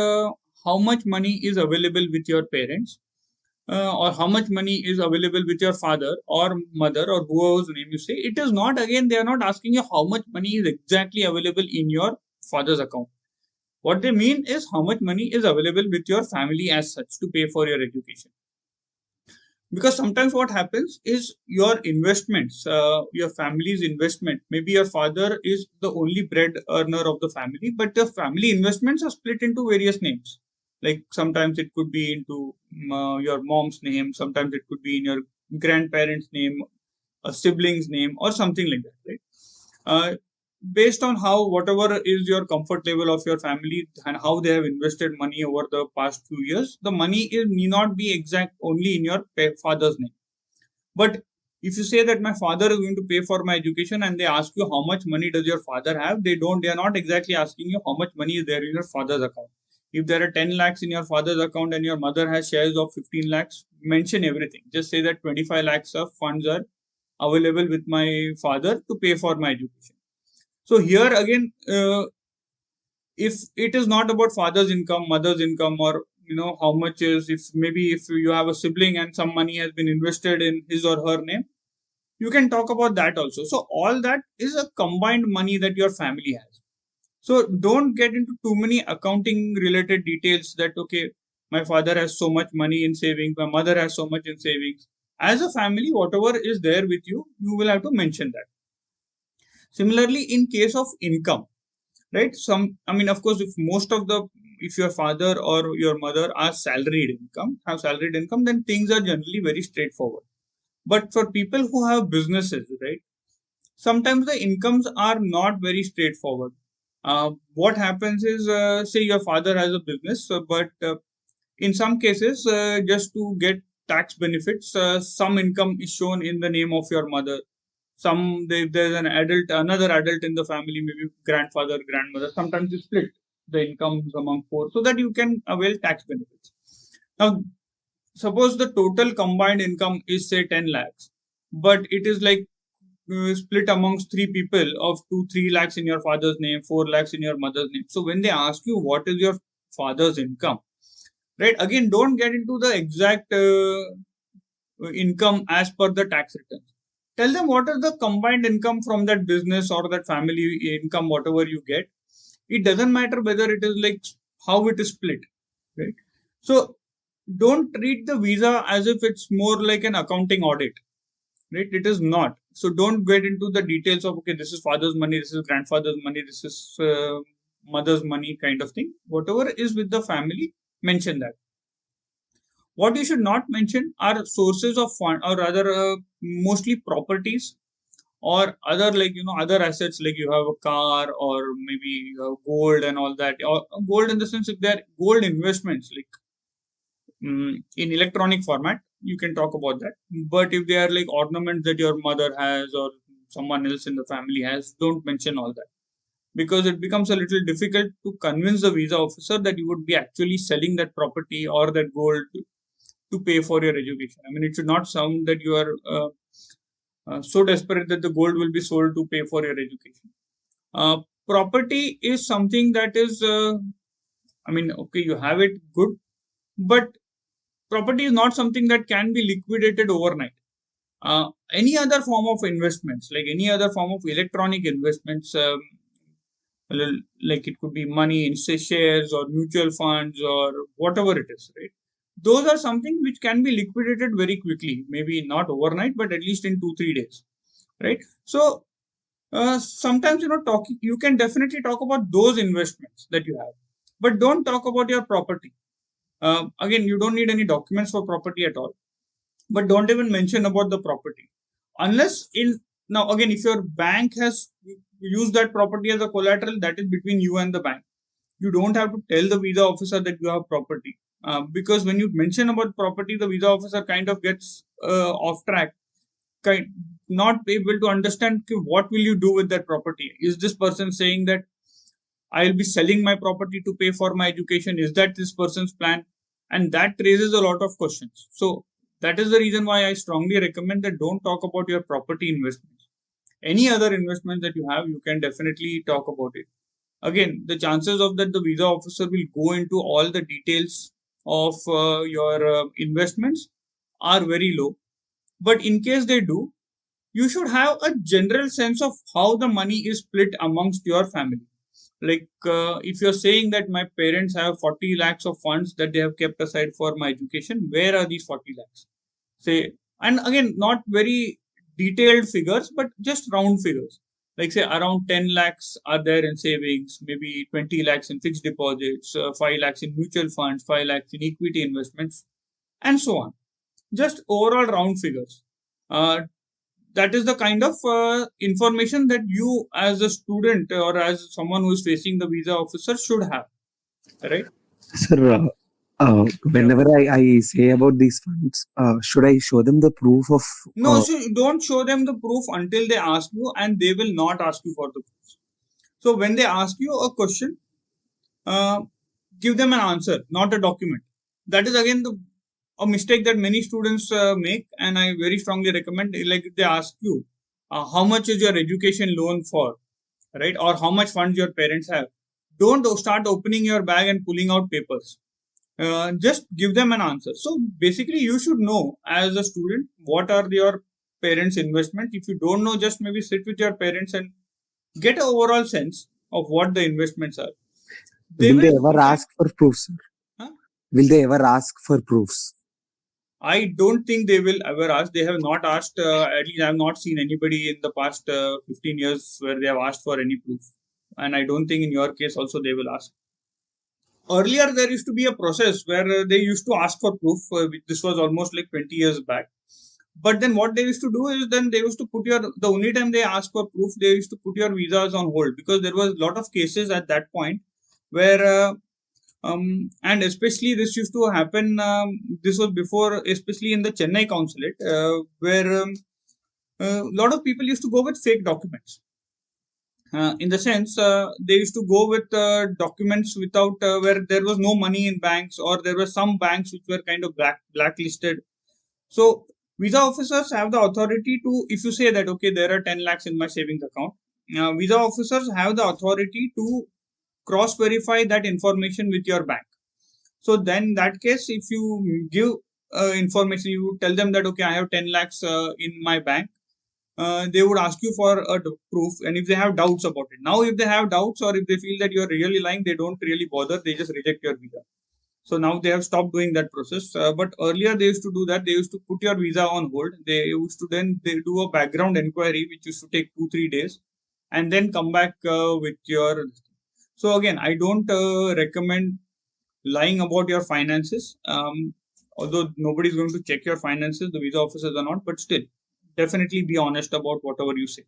how much money is available with your parents, or how much money is available with your father or mother or whoever's name you say, it is not, again, they are not asking you how much money is exactly available in your father's account. What they mean is how much money is available with your family as such to pay for your education. Because sometimes what happens is your investments, your family's investment, maybe your father is the only bread earner of the family, but the family investments are split into various names. Like sometimes it could be into your mom's name, sometimes it could be in your grandparents' name, a sibling's name, or something like that, right? based on how, whatever is your comfort level of your family and how they have invested money over the past few years, the money need not be exact only in your father's name. But if you say that my father is going to pay for my education and they ask you how much money does your father have, they are not exactly asking you how much money is there in your father's account. If there are 10 lakhs in your father's account and your mother has shares of 15 lakhs, mention everything. Just say that 25 lakhs of funds are available with my father to pay for my education. So here again, if it is not about father's income, mother's income, or how much is, if maybe if you have a sibling and some money has been invested in his or her name, you can talk about that also. So all that is a combined money that your family has. So don't get into too many accounting related details that, okay, my father has so much money in savings, my mother has so much in savings. As a family, whatever is there with you, you will have to mention that. Similarly, in case of income, right? Of course, if your father or your mother have salaried income, then things are generally very straightforward. But for people who have businesses, right, sometimes the incomes are not very straightforward. What happens is, say your father has a business, but in some cases, just to get tax benefits, some income is shown in the name of your mother. There's another adult in the family, maybe grandfather, grandmother. Sometimes you split the incomes among four so that you can avail tax benefits. Now, suppose the total combined income is say 10 lakhs, but it is like split amongst three people of 3 lakhs in your father's name, 4 lakhs in your mother's name. So when they ask you what is your father's income, right? Again, don't get into the exact income as per the tax returns. Tell them what is the combined income from that business or that family income, whatever you get. It doesn't matter whether it is like how it is split, right? So don't treat the visa as if it's more like an accounting audit, right? It is not. So don't get into the details of, okay, this is father's money, this is grandfather's money, this is mother's money kind of thing. Whatever is with the family, mention that. What you should not mention are sources of fund, or rather mostly properties or other, like other assets, like you have a car or maybe gold and all that, or gold in the sense if they're gold investments, like in electronic format, you can talk about that. But if they are like ornaments that your mother has or someone else in the family has, don't mention all that, because it becomes a little difficult to convince the visa officer that you would be actually selling that property or that gold to pay for your education. It should not sound that you are so desperate that the gold will be sold to pay for your education. Property is something that is, okay, you have it, good, but property is not something that can be liquidated overnight. Any other form of investments, like any other form of electronic investments, like it could be money in say shares or mutual funds or whatever it is, right? Those are something which can be liquidated very quickly, maybe not overnight, but at least in 2-3 days, right? So sometimes you can definitely talk about those investments that you have, but don't talk about your property. Again, you don't need any documents for property at all, but don't even mention about the property unless in now again, if your bank has used that property as a collateral, that is between you and the bank. You don't have to tell the visa officer that you have property, because when you mention about property, the visa officer kind of gets off track, not able to understand what will you do with that property. Is this person saying that I'll be selling my property to pay for my education? Is that this person's plan? And that raises a lot of questions. So that is the reason why I strongly recommend that don't talk about your property investments. Any other investment that you have, you can definitely talk about it. Again, the chances of that the visa officer will go into all the details of your investments are very low. But in case they do, you should have a general sense of how the money is split amongst your family. Like if you're saying that my parents have 40 lakhs of funds that they have kept aside for my education, where are these 40 lakhs? Say, and again, not very detailed figures, but just round figures. Like say around 10 lakhs are there in savings, maybe 20 lakhs in fixed deposits, 5 lakhs in mutual funds, 5 lakhs in equity investments, and so on. Just overall round figures. that is the kind of information that you as a student or as someone who is facing the visa officer should have, right? Sir, whenever I say about these funds, should I show them the proof of? No, so you don't show them the proof until they ask you, and they will not ask you for the proof. So when they ask you a question, give them an answer, not a document. That is again a mistake that many students make, and I very strongly recommend. Like if they ask you, how much is your education loan for, right, or how much funds your parents have, don't start opening your bag and pulling out papers. Just give them an answer. So basically, you should know as a student what are your parents' investment. If you don't know, just maybe sit with your parents and get an overall sense of what the investments are. Will they ever ask for proofs, sir? Huh? Will they ever ask for proofs? I don't think they will ever ask. They have not asked. At least I have not seen anybody in the past 15 years where they have asked for any proof. And I don't think in your case also they will ask. Earlier, there used to be a process where they used to ask for proof. This was almost like 20 years back. But then what they used to do is then they used to put the only time they ask for proof, they used to put your visas on hold, because there was a lot of cases at that point where and especially this used to happen. This was before, especially in the Chennai consulate, where a lot of people used to go with fake documents. In the sense, they used to go with documents without where there was no money in banks, or there were some banks which were kind of blacklisted. So visa officers have the authority to, if you say that okay, there are 10 lakhs in my savings account, visa officers have the authority to cross verify that information with your bank. So then in that case, if you give information, you tell them that okay, I have 10 lakhs in my bank, they would ask you for a proof, and if they have doubts about it. Now if they have doubts, or if they feel that you are really lying, they don't really bother, they just reject your visa. So now they have stopped doing that process. But earlier they used to do that. They used to put your visa on hold. They used to then they do a background inquiry, which used to take 2-3 days, and then come back with your. So again, I don't recommend lying about your finances. Although nobody is going to check your finances, the visa officers are not, but still, definitely be honest about whatever you say.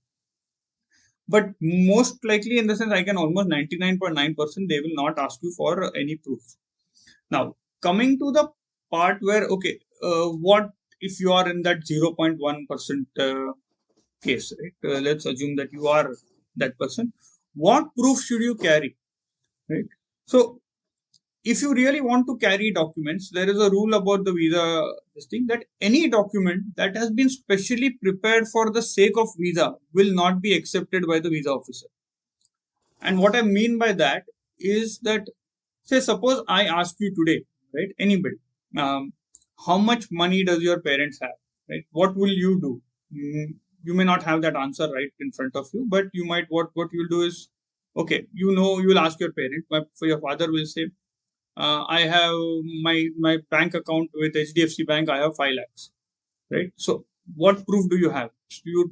But most likely, in the sense, I can almost 99.9% they will not ask you for any proof. Now, coming to the part where, okay, what if you are in that 0.1% case, right? Let's assume that you are that person. What proof should you carry, right? So, if you really want to carry documents, there is a rule about the visa, this thing, that any document that has been specially prepared for the sake of visa will not be accepted by the visa officer. And what I mean by that is that, say, suppose I ask you today, right? Anybody, how much money does your parents have, right? What will you do? You may not have that answer right in front of you, but you might, what you'll do is, okay, you will ask your parent. For your father will say, I have my bank account with HDFC Bank, I have 5 lakhs, right? So what proof do you have? Your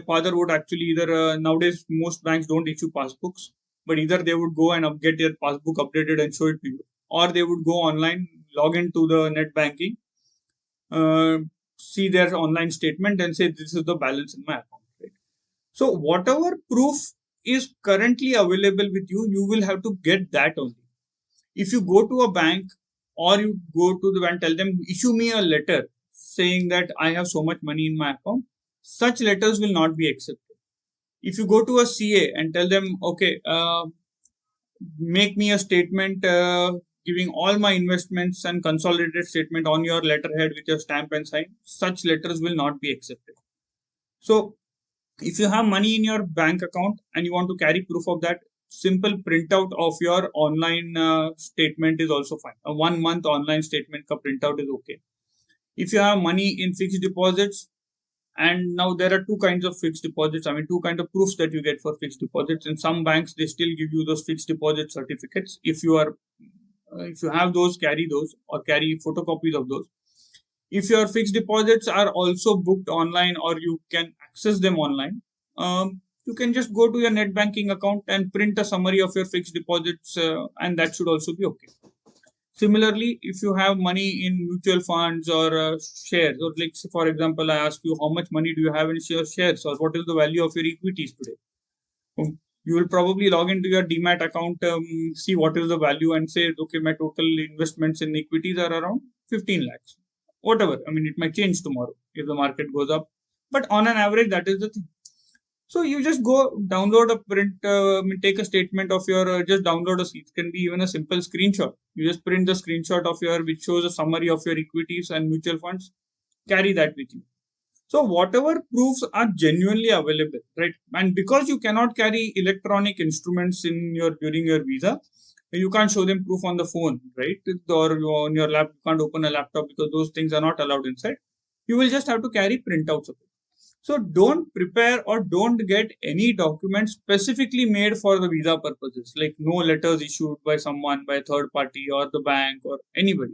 father would actually either, nowadays most banks don't issue passbooks, but either they would go and get their passbook updated and show it to you, or they would go online, log into the net banking, see their online statement and say this is the balance in my account, right? So whatever proof is currently available with you, you will have to get that only. If you go to a bank, or you go to the bank, tell them, issue me a letter saying that I have so much money in my account, such letters will not be accepted. If you go to a CA and tell them, okay, make me a statement giving all my investments and consolidated statement on your letterhead with your stamp and sign, such letters will not be accepted. So if you have money in your bank account and you want to carry proof of that, simple printout of your online statement is also fine. A 1 month online statement ka printout is okay. If you have money in fixed deposits, and now there are two kinds of fixed deposits, I mean two kinds of proofs that you get for fixed deposits. In some banks they still give you those fixed deposit certificates. If you have those, carry those, or carry photocopies of those. If your fixed deposits are also booked online, or you can access them online, you can just go to your net banking account and print a summary of your fixed deposits, and that should also be okay. Similarly, if you have money in mutual funds or shares, or like for example, I ask you how much money do you have in your shares, or what is the value of your equities today? You will probably log into your demat account, see what is the value, and say, okay, my total investments in equities are around 15 lakhs. Whatever. I mean, it might change tomorrow if the market goes up, but on an average, that is the thing. So you just go download a print, take a statement of your, just download it can be even a simple screenshot. You just print the screenshot of your, which shows a summary of your equities and mutual funds, carry that with you. So whatever proofs are genuinely available, right? And because you cannot carry electronic instruments in your during your visa, you can't show them proof on the phone, right? Or on your lap, you can't open a laptop because those things are not allowed inside. You will just have to carry printouts of it. So don't prepare or don't get any document specifically made for the visa purposes, like no letters issued by someone, by a third party or the bank or anybody.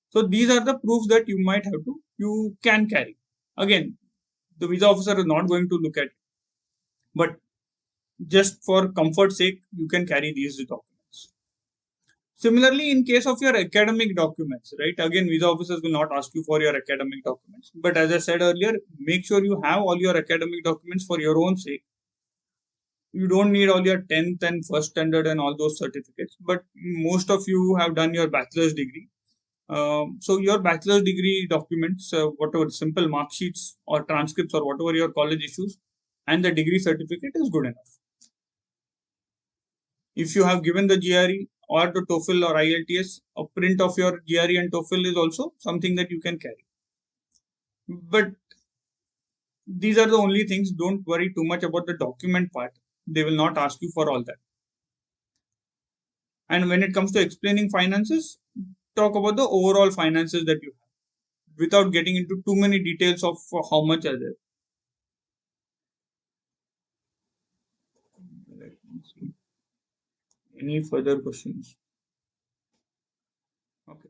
So these are the proofs that you can carry. Again, the visa officer is not going to look at it, but just for comfort's sake, you can carry these documents. Similarly, in case of your academic documents, right? Again, visa officers will not ask you for your academic documents. But as I said earlier, make sure you have all your academic documents for your own sake. You don't need all your 10th and first standard and all those certificates, but most of you have done your bachelor's degree. So your bachelor's degree documents, whatever simple mark sheets or transcripts or whatever your college issues, and the degree certificate is good enough. If you have given the GRE or the TOEFL or IELTS, a print of your GRE and TOEFL is also something that you can carry. But these are the only things. Don't worry too much about the document part. They will not ask you for all that. And when it comes to explaining finances, talk about the overall finances that you have without getting into too many details of how much are there. Let me see. Any further questions? Okay.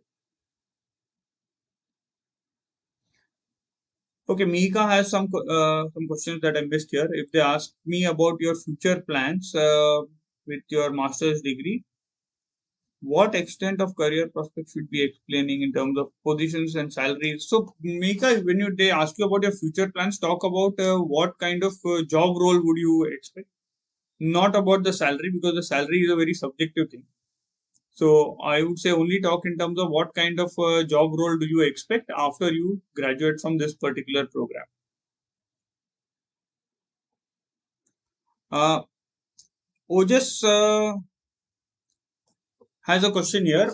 Okay, Mika has some questions that I missed here. If they ask me about your future plans with your master's degree, what extent of career prospects should be explaining in terms of positions and salaries? So, Mika, when they ask you about your future plans, talk about what kind of job role would you expect, not about the salary, because the salary is a very subjective thing. So, I would say only talk in terms of what kind of job role do you expect after you graduate from this particular program. Ojas has a question here.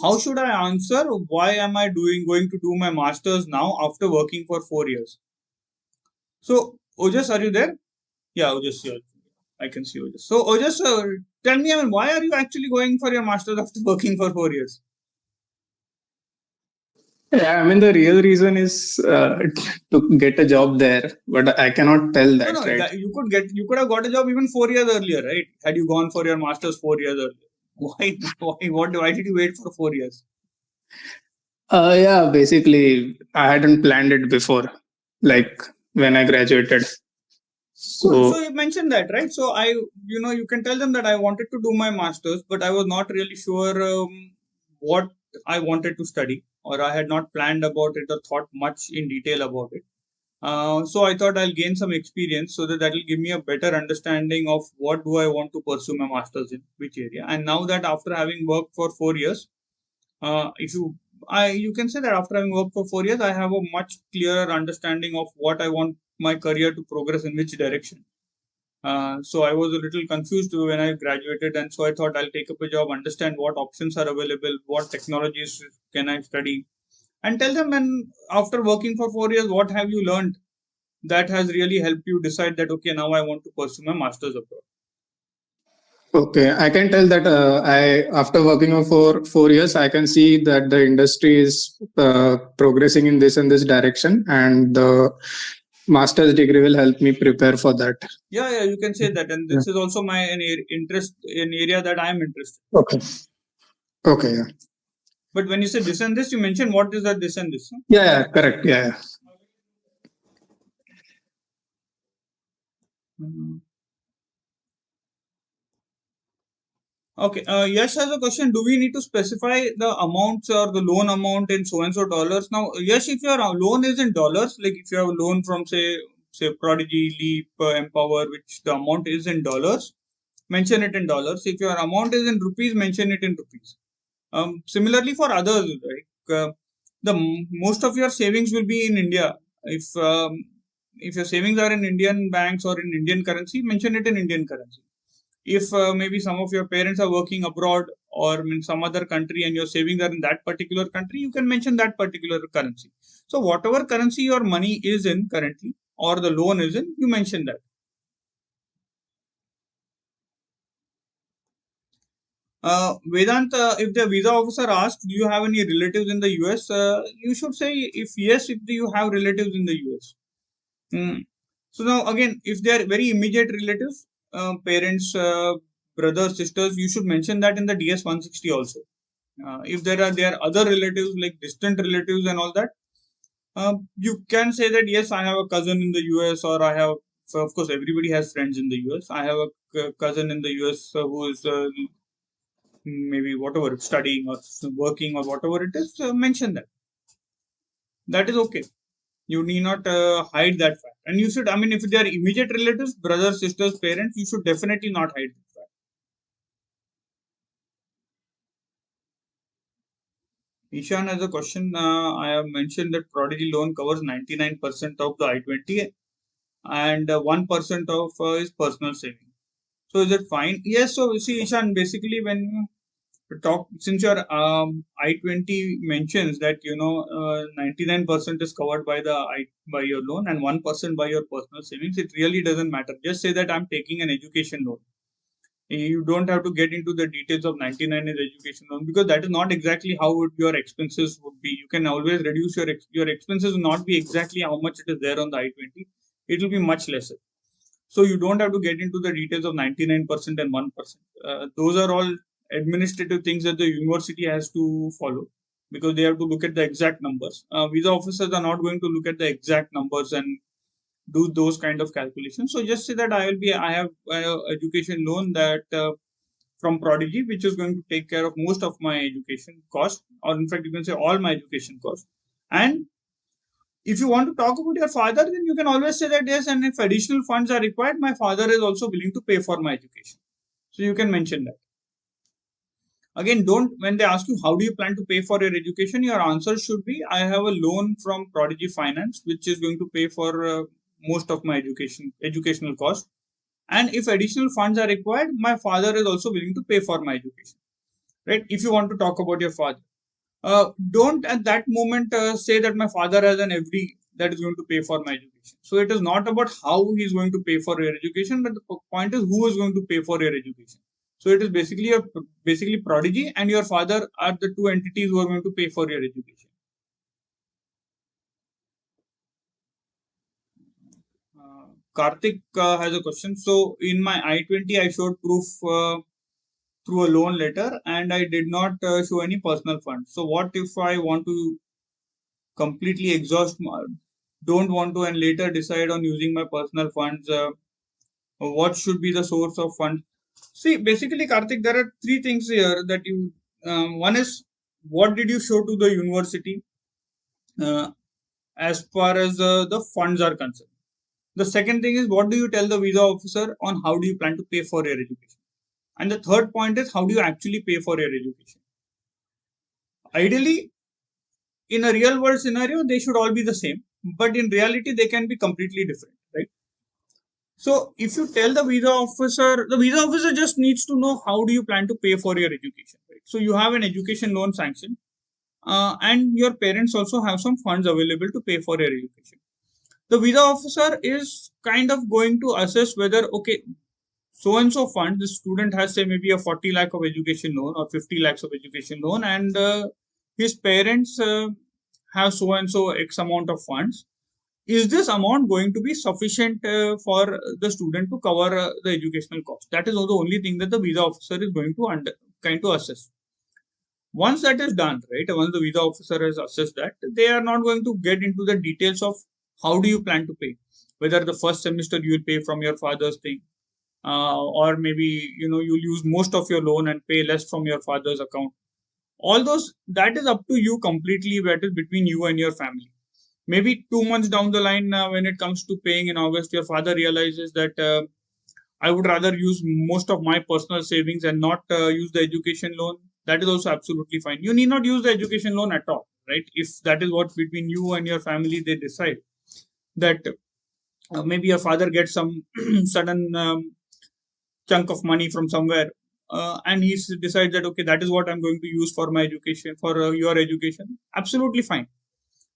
How should I answer? Why am I going to do my masters now after working for 4 years? So, Ojas, are you there? Yeah, Ojas, yeah, I can see Ojas. So, Ojas, tell me, I mean, why are you actually going for your masters after working for 4 years? Yeah, I mean the real reason is to get a job there, but I cannot tell that, No, right? you could have got a job even 4 years earlier, right? Had you gone for your masters 4 years earlier. Why did you wait for 4 years? Yeah, basically, I hadn't planned it before, like when I graduated. Cool. So So you mentioned that, right? So you can tell them that I wanted to do my masters, but I was not really sure what I wanted to study, or I had not planned about it or thought much in detail about it. So I thought I'll gain some experience so that will give me a better understanding of what do I want to pursue my masters in which area. And now that after having worked for 4 years, if you you can say that after having worked for 4 years, I have a much clearer understanding of what I want my career to progress in which direction. So I was a little confused when I graduated, and so I thought I'll take up a job, understand what options are available, what technologies can I study, and tell them. And after working for 4 years, what have you learned that has really helped you decide that okay, now I want to pursue my masters abroad. okay, I can tell that I after working for 4 years, I can see that the industry is progressing in this and this direction, and the master's degree will help me prepare for that. Yeah, you can say that, and this is also my interest in area that I am interested. Okay. Okay. Yeah. But when you say this and this, you mentioned what is that this and this? Huh? Yeah. Correct. Yeah. Mm-hmm. Okay, Yash has a question. Do we need to specify the amounts or the loan amount in so and so dollars? Now, Yash, if your loan is in dollars, like if you have a loan from say Prodigy, Leap, Empower, which the amount is in dollars, mention it in dollars. If your amount is in rupees, mention it in rupees. Similarly for others, right? Most of your savings will be in India. If your savings are in Indian banks or in Indian currency, mention it in Indian currency. If maybe some of your parents are working abroad or in some other country and your savings are in that particular country, you can mention that particular currency. So whatever currency your money is in currently or the loan is in, you mention that. Vedant, if the visa officer asks, do you have any relatives in the US? You should say if yes, if you have relatives in the US. So now again, if they are very immediate relatives, parents, brothers, sisters, you should mention that in the DS 160 also. If there are other relatives like distant relatives and all that, you can say that yes, I have a cousin in the US, or I have. So of course, everybody has friends in the US. I have a cousin in the US who is maybe whatever studying or working or whatever it is. Mention that. That is okay. You need not hide that fact. And you should, I mean, if they are immediate relatives, brothers, sisters, parents, you should definitely not hide that fact. Ishan has a question. I have mentioned that Prodigy loan covers 99% of the I-20 and 1% of his personal saving. So is it fine? Yes. So you see, Ishan, basically when you talk, since your I-20 mentions that 99% is covered by by your loan and 1% by your personal savings, it really doesn't matter. Just say that I'm taking an education loan. You don't have to get into the details of 99 is education loan, because that is not exactly how your expenses would be. You can always reduce your expenses will not be exactly how much it is there on the I-20. It will be much lesser. So you don't have to get into the details of 99% and 1%. Those are all administrative things that the university has to follow, because they have to look at the exact numbers. Visa officers are not going to look at the exact numbers and do those kind of calculations. So just say that I have education loan that from Prodigy, which is going to take care of most of my education cost, or in fact you can say all my education cost. And if you want to talk about your father, then you can always say that yes, and if additional funds are required, my father is also willing to pay for my education. So you can mention that. Again, don't, when they ask you how do you plan to pay for your education, your answer should be I have a loan from Prodigy Finance, which is going to pay for most of my educational cost. And if additional funds are required, my father is also willing to pay for my education. Right? If you want to talk about your father, don't at that moment say that my father has an FD that is going to pay for my education. So it is not about how he is going to pay for your education, but the point is who is going to pay for your education. So it is basically Prodigy and your father are the two entities who are going to pay for your education. Karthik has a question. So in my I-20, I showed proof through a loan letter and I did not show any personal funds. So what if I want to completely exhaust don't want to and later decide on using my personal funds? What should be the source of funds? See, basically, Karthik, there are three things here that you. One is what did you show to the university uh, as far as the funds are concerned. The second thing is what do you tell the visa officer on how do you plan to pay for your education. And the third point is how do you actually pay for your education. Ideally, in a real world scenario, they should all be the same, but in reality, they can be completely different, right? So if you tell the visa officer just needs to know how do you plan to pay for your education, right? So you have an education loan sanction, and your parents also have some funds available to pay for your education. The visa officer is kind of going to assess whether, okay, so and so fund, the student has say maybe a 40 lakh of education loan or 50 lakhs of education loan, and his parents have so and so X amount of funds. Is this amount going to be sufficient for the student to cover the educational cost? That is the only thing that the visa officer is going to kind of assess. Once that is done, right, once the visa officer has assessed that, they are not going to get into the details of how do you plan to pay, whether the first semester you will pay from your father's thing, or maybe you'll use most of your loan and pay less from your father's account. All those, that is up to you completely. That is between you and your family. Maybe 2 months down the line, when it comes to paying in August, your father realizes that I would rather use most of my personal savings and not use the education loan. That is also absolutely fine. You need not use the education loan at all, right? If that is what between you and your family they decide that maybe your father gets some sudden chunk of money from somewhere, and he decides that okay, that is what I'm going to use for my education, for your education. Absolutely fine,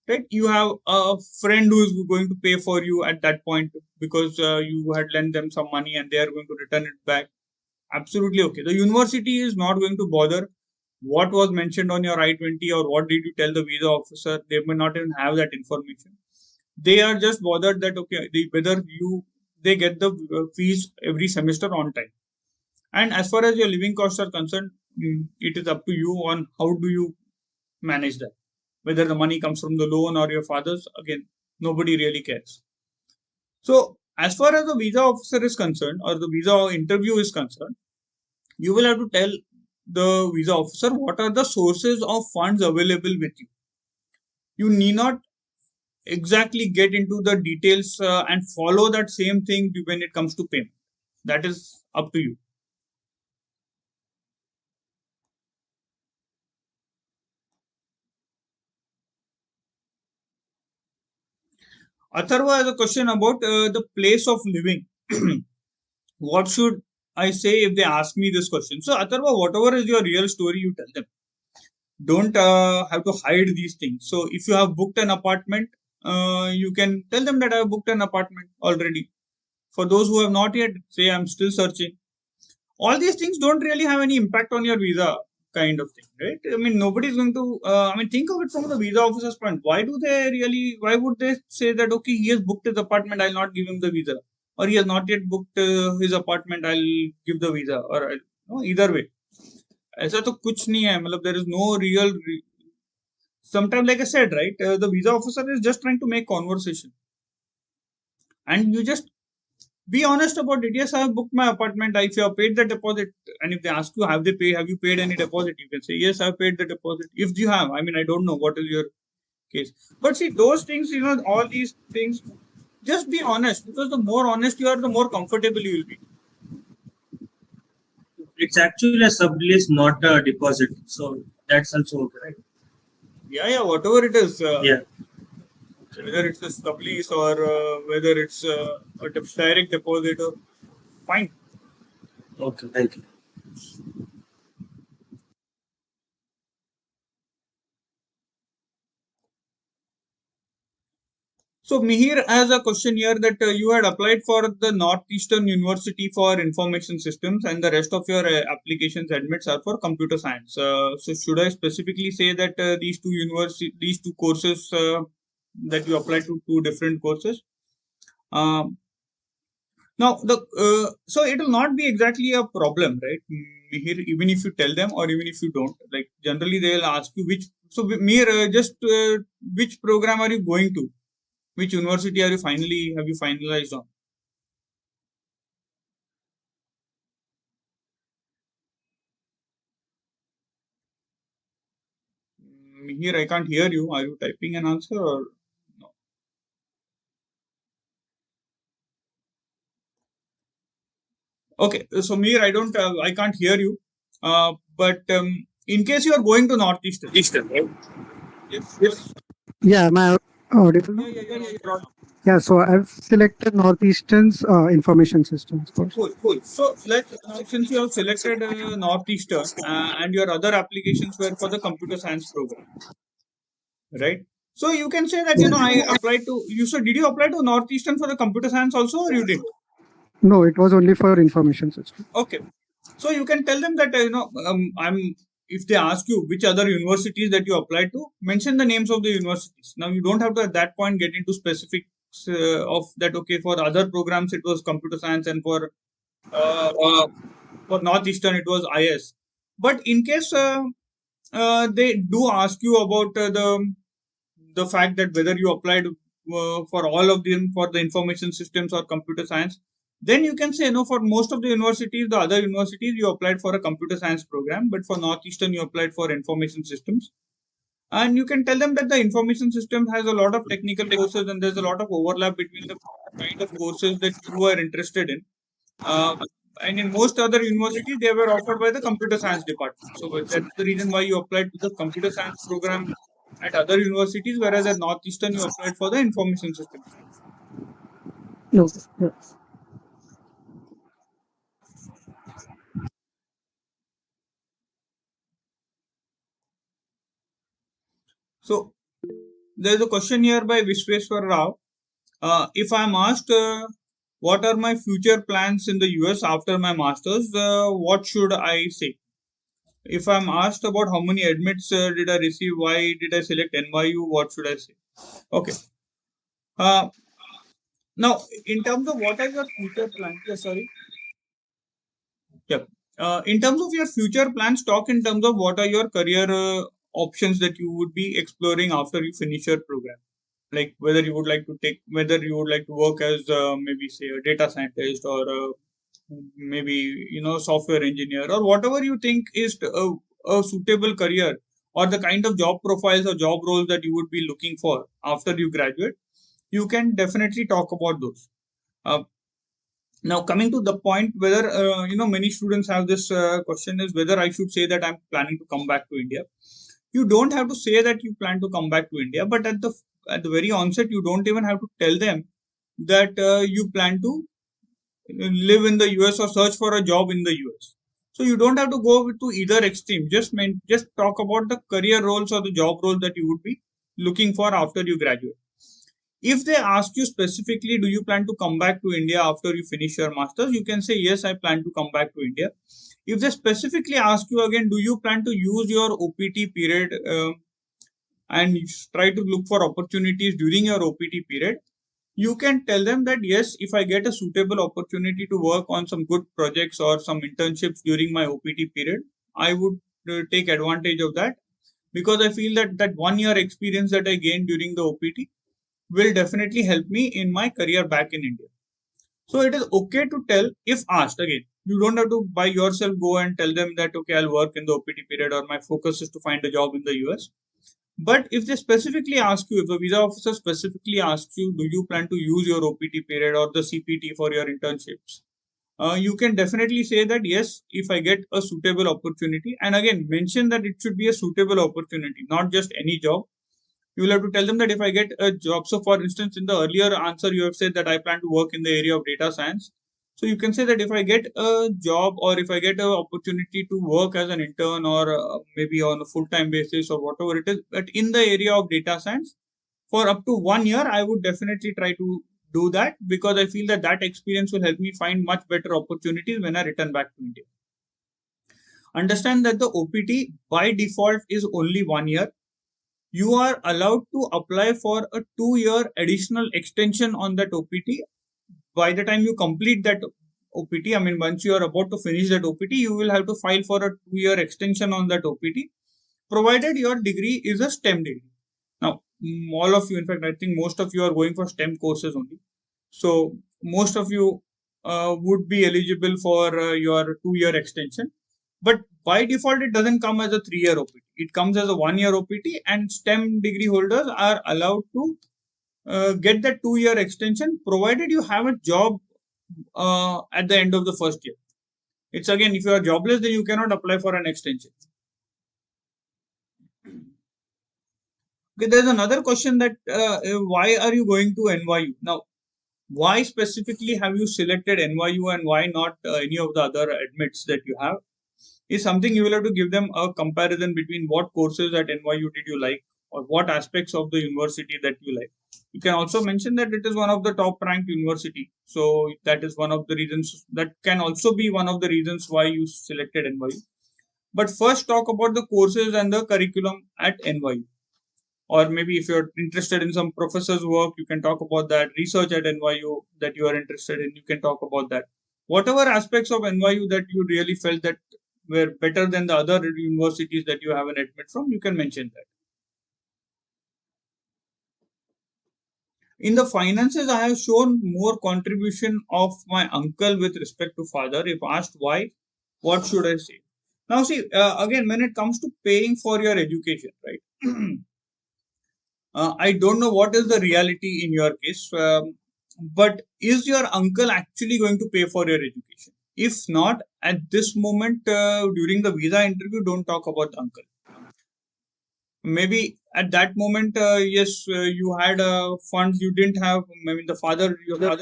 right? You have a friend who is going to pay for you at that point because you had lent them some money and they are going to return it back. Absolutely okay. The university is not going to bother what was mentioned on your I-20 or what did you tell the visa officer. They may not even have that information. They are just bothered that okay, whether they get the fees every semester on time. And as far as your living costs are concerned, it is up to you on how do you manage that. Whether the money comes from the loan or your father's, again, nobody really cares. So as far as the visa officer is concerned or the visa interview is concerned, you will have to tell the visa officer what are the sources of funds available with you. You need not exactly get into the details and follow that same thing when it comes to payment. That is up to you. Atharva has a question about the place of living. What should I say if they ask me this question? So, Atharva, whatever is your real story, you tell them. Don't have to hide these things. So, if you have booked an apartment, you can tell them that I have booked an apartment already. For those who have not yet, say I'm still searching. All these things don't really have any impact on your visa, kind of thing, right? I mean, nobody's going to. Think of it from the visa officer's point. Why would they say that okay, he has booked his apartment, I'll not give him the visa, or he has not yet booked his apartment, I'll give the visa, or no, either way. ऐसा तो कुछ नहीं है, मतलब there is no real. Sometimes, like I said, right, the visa officer is just trying to make conversation, and you just be honest about it. Yes, I have booked my apartment. If you have paid the deposit, and if they ask you, have you paid any deposit? You can say, yes, I've paid the deposit. If you have, I don't know what is your case. But see, those things, all these things, just be honest, because the more honest you are, the more comfortable you will be. It's actually a sublease, not a deposit. So that's also okay, right? Yeah, whatever it is. Yeah. Whether it's a sublease or whether it's a direct deposit, or fine. Okay, thank you. So Mihir has a question here that you had applied for the Northeastern University for Information Systems and the rest of your applications admits are for computer science. So should I specifically say that these two courses that you applied to two different courses? Now so it will not be exactly a problem, right, Mihir? Even if you tell them or even if you don't, like generally they will ask you which. So Mihir, just which program are you going to? Which university have you finalized on? Here I can't hear you. Are you typing an answer or no? Okay, so Mir, I can't hear you. But in case you are going to Northeastern, right? Yes. Yeah, am I audible now? Yeah. Yeah, so I've selected Northeastern's information systems course. Cool. So since you have selected Northeastern and your other applications were for the computer science program, right? So you can say that I applied to you. So did you apply to Northeastern for the computer science also, or you didn't? No, it was only for information system. Okay, so you can tell them that if they ask you which other universities that you applied to, mention the names of the universities. Now you don't have to at that point get into specifics of that. Okay, for other programs it was computer science, and for Northeastern it was IS. But in case they do ask you about the fact that whether you applied for all of them for the information systems or computer science, Then you can say, no, for most of the universities, the other universities, you applied for a computer science program, but for Northeastern, you applied for information systems. And you can tell them that the information system has a lot of technical courses and there's a lot of overlap between the kind of courses that you are interested in. And in most other universities, they were offered by the computer science department. So that's the reason why you applied to the computer science program at other universities, whereas at Northeastern, you applied for the information systems. Okay. Yeah. So there's a question here by Vishweswar Rao. If I'm asked what are my future plans in the US after my masters, what should I say? If I'm asked about how many admits did I receive, why did I select NYU, what should I say? Okay. Now, in terms of what are your future plans? Yeah, sorry. Yeah. In terms of your future plans, talk in terms of what are your career options that you would be exploring after you finish your program. Like whether you would like to work as maybe say a data scientist or maybe software engineer or whatever you think is a suitable career or the kind of job profiles or job roles that you would be looking for after you graduate. You can definitely talk about those. Uh, Now, coming to the point whether many students have this question is whether I should say that I'm planning to come back to India. You don't have to say that you plan to come back to India, but at the very onset, you don't even have to tell them that you plan to live in the US or search for a job in the US. So you don't have to go to either extreme. Just talk about the career roles or the job roles that you would be looking for after you graduate. If they ask you specifically, do you plan to come back to India after you finish your masters? You can say, yes, I plan to come back to India. If they specifically ask you again, do you plan to use your OPT period and try to look for opportunities during your OPT period? You can tell them that, yes, if I get a suitable opportunity to work on some good projects or some internships during my OPT period, I would take advantage of that because I feel that 1 year experience that I gained during the OPT will definitely help me in my career back in India. So it is okay to tell if asked. Again, you don't have to by yourself go and tell them that, okay, I'll work in the OPT period or my focus is to find a job in the US. But if they specifically ask you, if a visa officer specifically asks you, do you plan to use your OPT period or the CPT for your internships? You can definitely say that, yes, if I get a suitable opportunity, and again, mention that it should be a suitable opportunity, not just any job. You will have to tell them that if I get a job. So, for instance, in the earlier answer, you have said that I plan to work in the area of data science. So, you can say that if I get a job or if I get an opportunity to work as an intern or maybe on a full time basis or whatever it is, but in the area of data science for up to 1 year, I would definitely try to do that because I feel that experience will help me find much better opportunities when I return back to India. Understand that the OPT by default is only 1 year. You are allowed to apply for a 2 year additional extension on that OPT. By the time you complete that OPT, I mean, once you are about to finish that OPT, you will have to file for a 2 year extension on that OPT, provided your degree is a STEM degree. Now, all of you, in fact, I think most of you are going for STEM courses only. So, most of you would be eligible for your 2 year extension. But by default, it doesn't come as a 3 year OPT. It comes as a 1 year OPT, and STEM degree holders are allowed to get that 2 year extension provided you have a job at the end of the first year. It's again, if you are jobless, then you cannot apply for an extension. Okay, there's another question that why are you going to NYU? Now, why specifically have you selected NYU and why not any of the other admits that you have? Is something you will have to give them a comparison between what courses at NYU did you like or what aspects of the university that you like. You can also mention that it is one of the top ranked university. So that is one of the reasons that can also be one of the reasons why you selected NYU. But first talk about the courses and the curriculum at NYU. Or maybe if you're interested in some professor's work, you can talk about that. Research at NYU that you are interested in, you can talk about that. Whatever aspects of NYU that you really felt that were better than the other universities that you have an admit from, you can mention that. In the finances, I have shown more contribution of my uncle with respect to father. If asked why, what should I say? Now, see, again, when it comes to paying for your education, right? I don't know what is the reality in your case, but is your uncle actually going to pay for your education? If not, at this moment, during the visa interview, don't talk about the uncle. Maybe at that moment, yes, you had funds. You didn't have. Maybe your father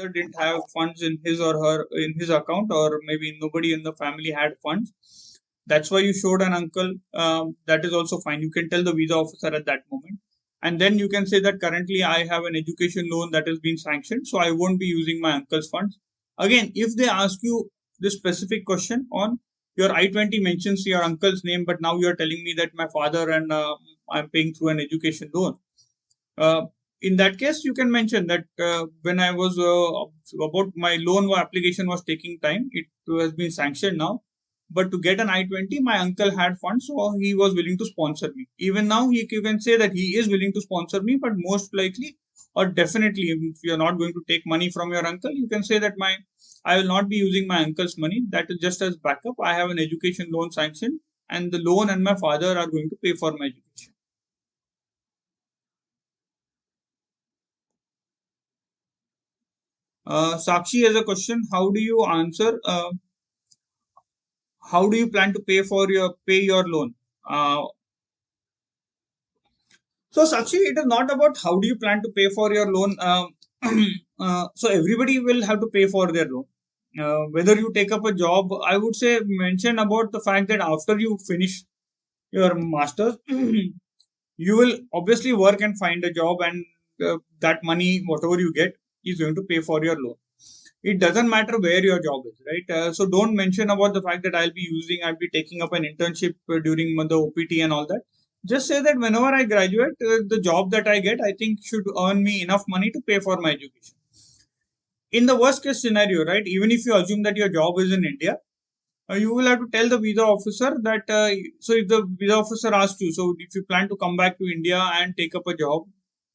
didn't have funds in his or her in his account, or maybe nobody in the family had funds. That's why you showed an uncle. That is also fine. You can tell the visa officer at that moment, and then you can say that currently I have an education loan that has been sanctioned, so I won't be using my uncle's funds. Again, if they ask you this specific question on your I-20 mentions your uncle's name, but now you are telling me that my father and I'm paying through an education loan. Uh, in that case, you can mention that when I was about my loan application was taking time, it has been sanctioned now. But to get an I-20, my uncle had funds, so he was willing to sponsor me. Even now, you can say that he is willing to sponsor me, but most likely or definitely, if you are not going to take money from your uncle, you can say that I will not be using my uncle's money. That is just as backup. I have an education loan sanctioned, and the loan and my father are going to pay for my education. Sakshi has a question. How do you answer? How do you plan to pay your loan? So Sakshi, it is not about how do you plan to pay for your loan. So everybody will have to pay for their loan. Whether you take up a job, I would say mention about the fact that after you finish your masters, you will obviously work and find a job, and that money, whatever you get, is going to pay for your loan. It doesn't matter where your job is, right? So don't mention about the fact that I'll be taking up an internship during the OPT and all that. Just say that whenever I graduate, the job that I get, I think should earn me enough money to pay for my education. In the worst case scenario, right? Even if you assume that your job is in India, you will have to tell the visa officer that. So if the visa officer asks you, so if you plan to come back to India and take up a job,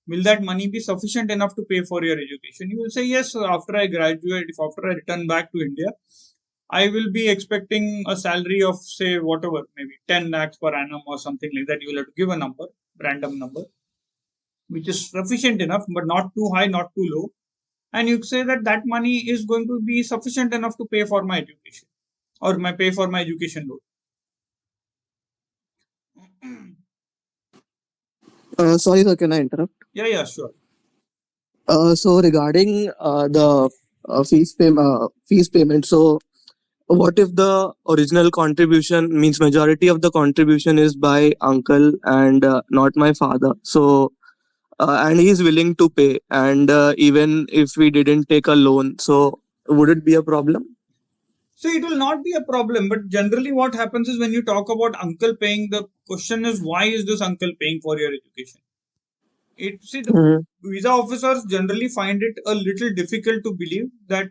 will that money be sufficient enough to pay for your education? You will say yes. After I graduate, if after I return back to India, I will be expecting a salary of say whatever, maybe 10 lakhs per annum or something like that. You will have to give a number, random number, which is sufficient enough, but not too high, not too low. And you say that that money is going to be sufficient enough to pay for my education or my pay for my education loan. Sorry, sir, can I interrupt? Yeah, sure. So regarding the fees payment, so what if the original contribution means majority of the contribution is by uncle and not my father? So and he is willing to pay, and even if we didn't take a loan, so would it be a problem? So it will not be a problem, but generally what happens is when you talk about uncle paying, the question is why is this uncle paying for your education? The visa officers generally find it a little difficult to believe that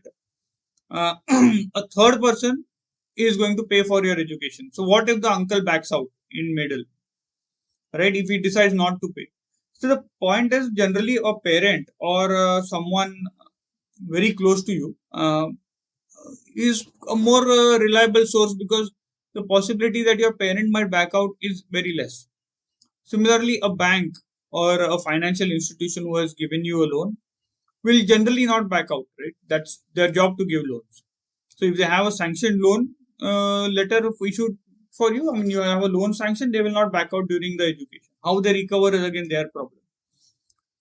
a third person is going to pay for your education. So what if the uncle backs out in middle, right? If he decides not to pay. So the point is generally a parent or someone very close to you is a more reliable source because the possibility that your parent might back out is very less. Similarly, a bank or a financial institution who has given you a loan will generally not back out, right? That's their job to give loans. So if they have a sanctioned loan letter issued for you, I mean, you have a loan sanction, they will not back out during the education. How they recover is again their problem,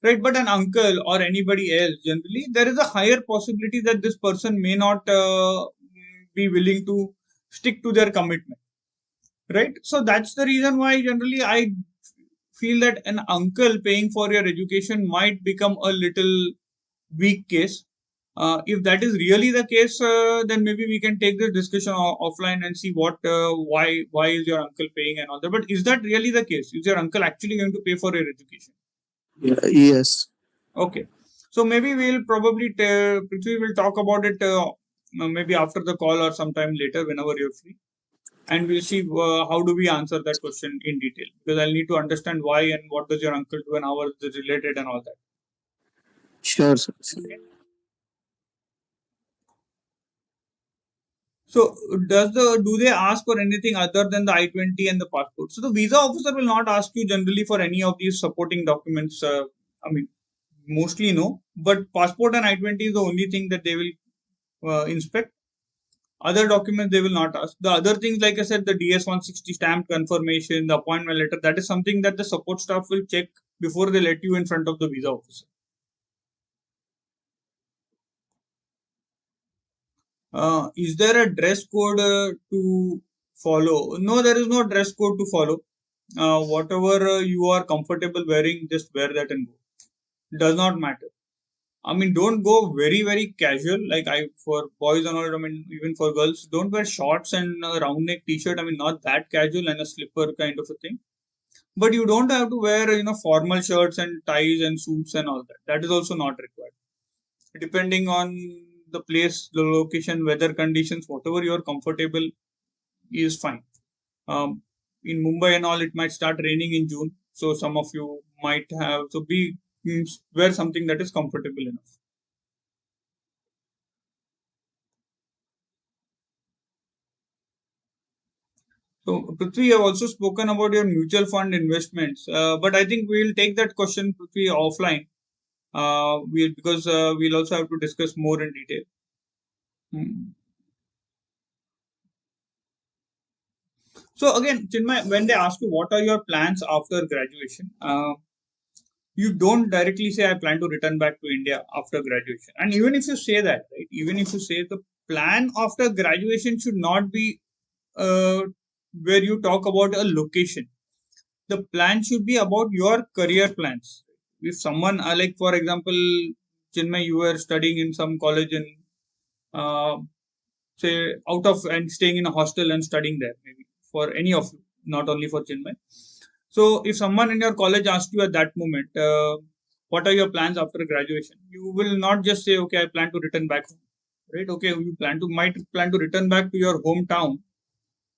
right? But an uncle or anybody else, generally, there is a higher possibility that this person may not be willing to stick to their commitment, right? So that's the reason why generally I feel that an uncle paying for your education might become a little weak case. If that is really the case, then maybe we can take this discussion offline and see why is your uncle paying and all that. But is that really the case? Is your uncle actually going to pay for your education? Yes. Okay. So maybe we'll probably Prithvi will talk about it maybe after the call or sometime later whenever you're free, and we'll see how do we answer that question in detail because I'll need to understand why and what does your uncle do and how are they related and all that. Sure, sir. So do they ask for anything other than the I-20 and the passport? So the visa officer will not ask you generally for any of these supporting documents. I mean, mostly no, but passport and I-20 is the only thing that they will inspect. Other documents they will not ask. The other things, like I said, the DS-160 stamp confirmation, the appointment letter, that is something that the support staff will check before they let you in front of the visa officer. Is there a dress code to follow? No, there is no dress code to follow. Whatever you are comfortable wearing, just wear that and go. Does not matter. I mean, don't go very casual. Like for boys and all, I mean, even for girls, don't wear shorts and a round neck t-shirt. I mean, not that casual and a slipper kind of a thing. But you don't have to wear, formal shirts and ties and suits and all that. That is also not required. Depending on the place, the location, weather conditions, whatever you are comfortable is fine. In Mumbai and all, it might start raining in June. So some of you might have, so wear something that is comfortable enough. So, Prithvi, you have also spoken about your mutual fund investments, but I think we'll take that question, Prithvi, offline. Because we'll also have to discuss more in detail. So again, Chinmay, when they ask you what are your plans after graduation, you don't directly say I plan to return back to India after graduation. And even if you say that, right, even if you say the plan after graduation should not be where you talk about a location. The plan should be about your career plans. If someone, like for example, Chinmay, you were studying in some college in, say, out of and staying in a hostel and studying there, maybe for any of you, not only for Chinmay. So, if someone in your college asks you at that moment, what are your plans after graduation? You will not just say, okay, I plan to return back home, right? Okay, you might plan to return back to your hometown.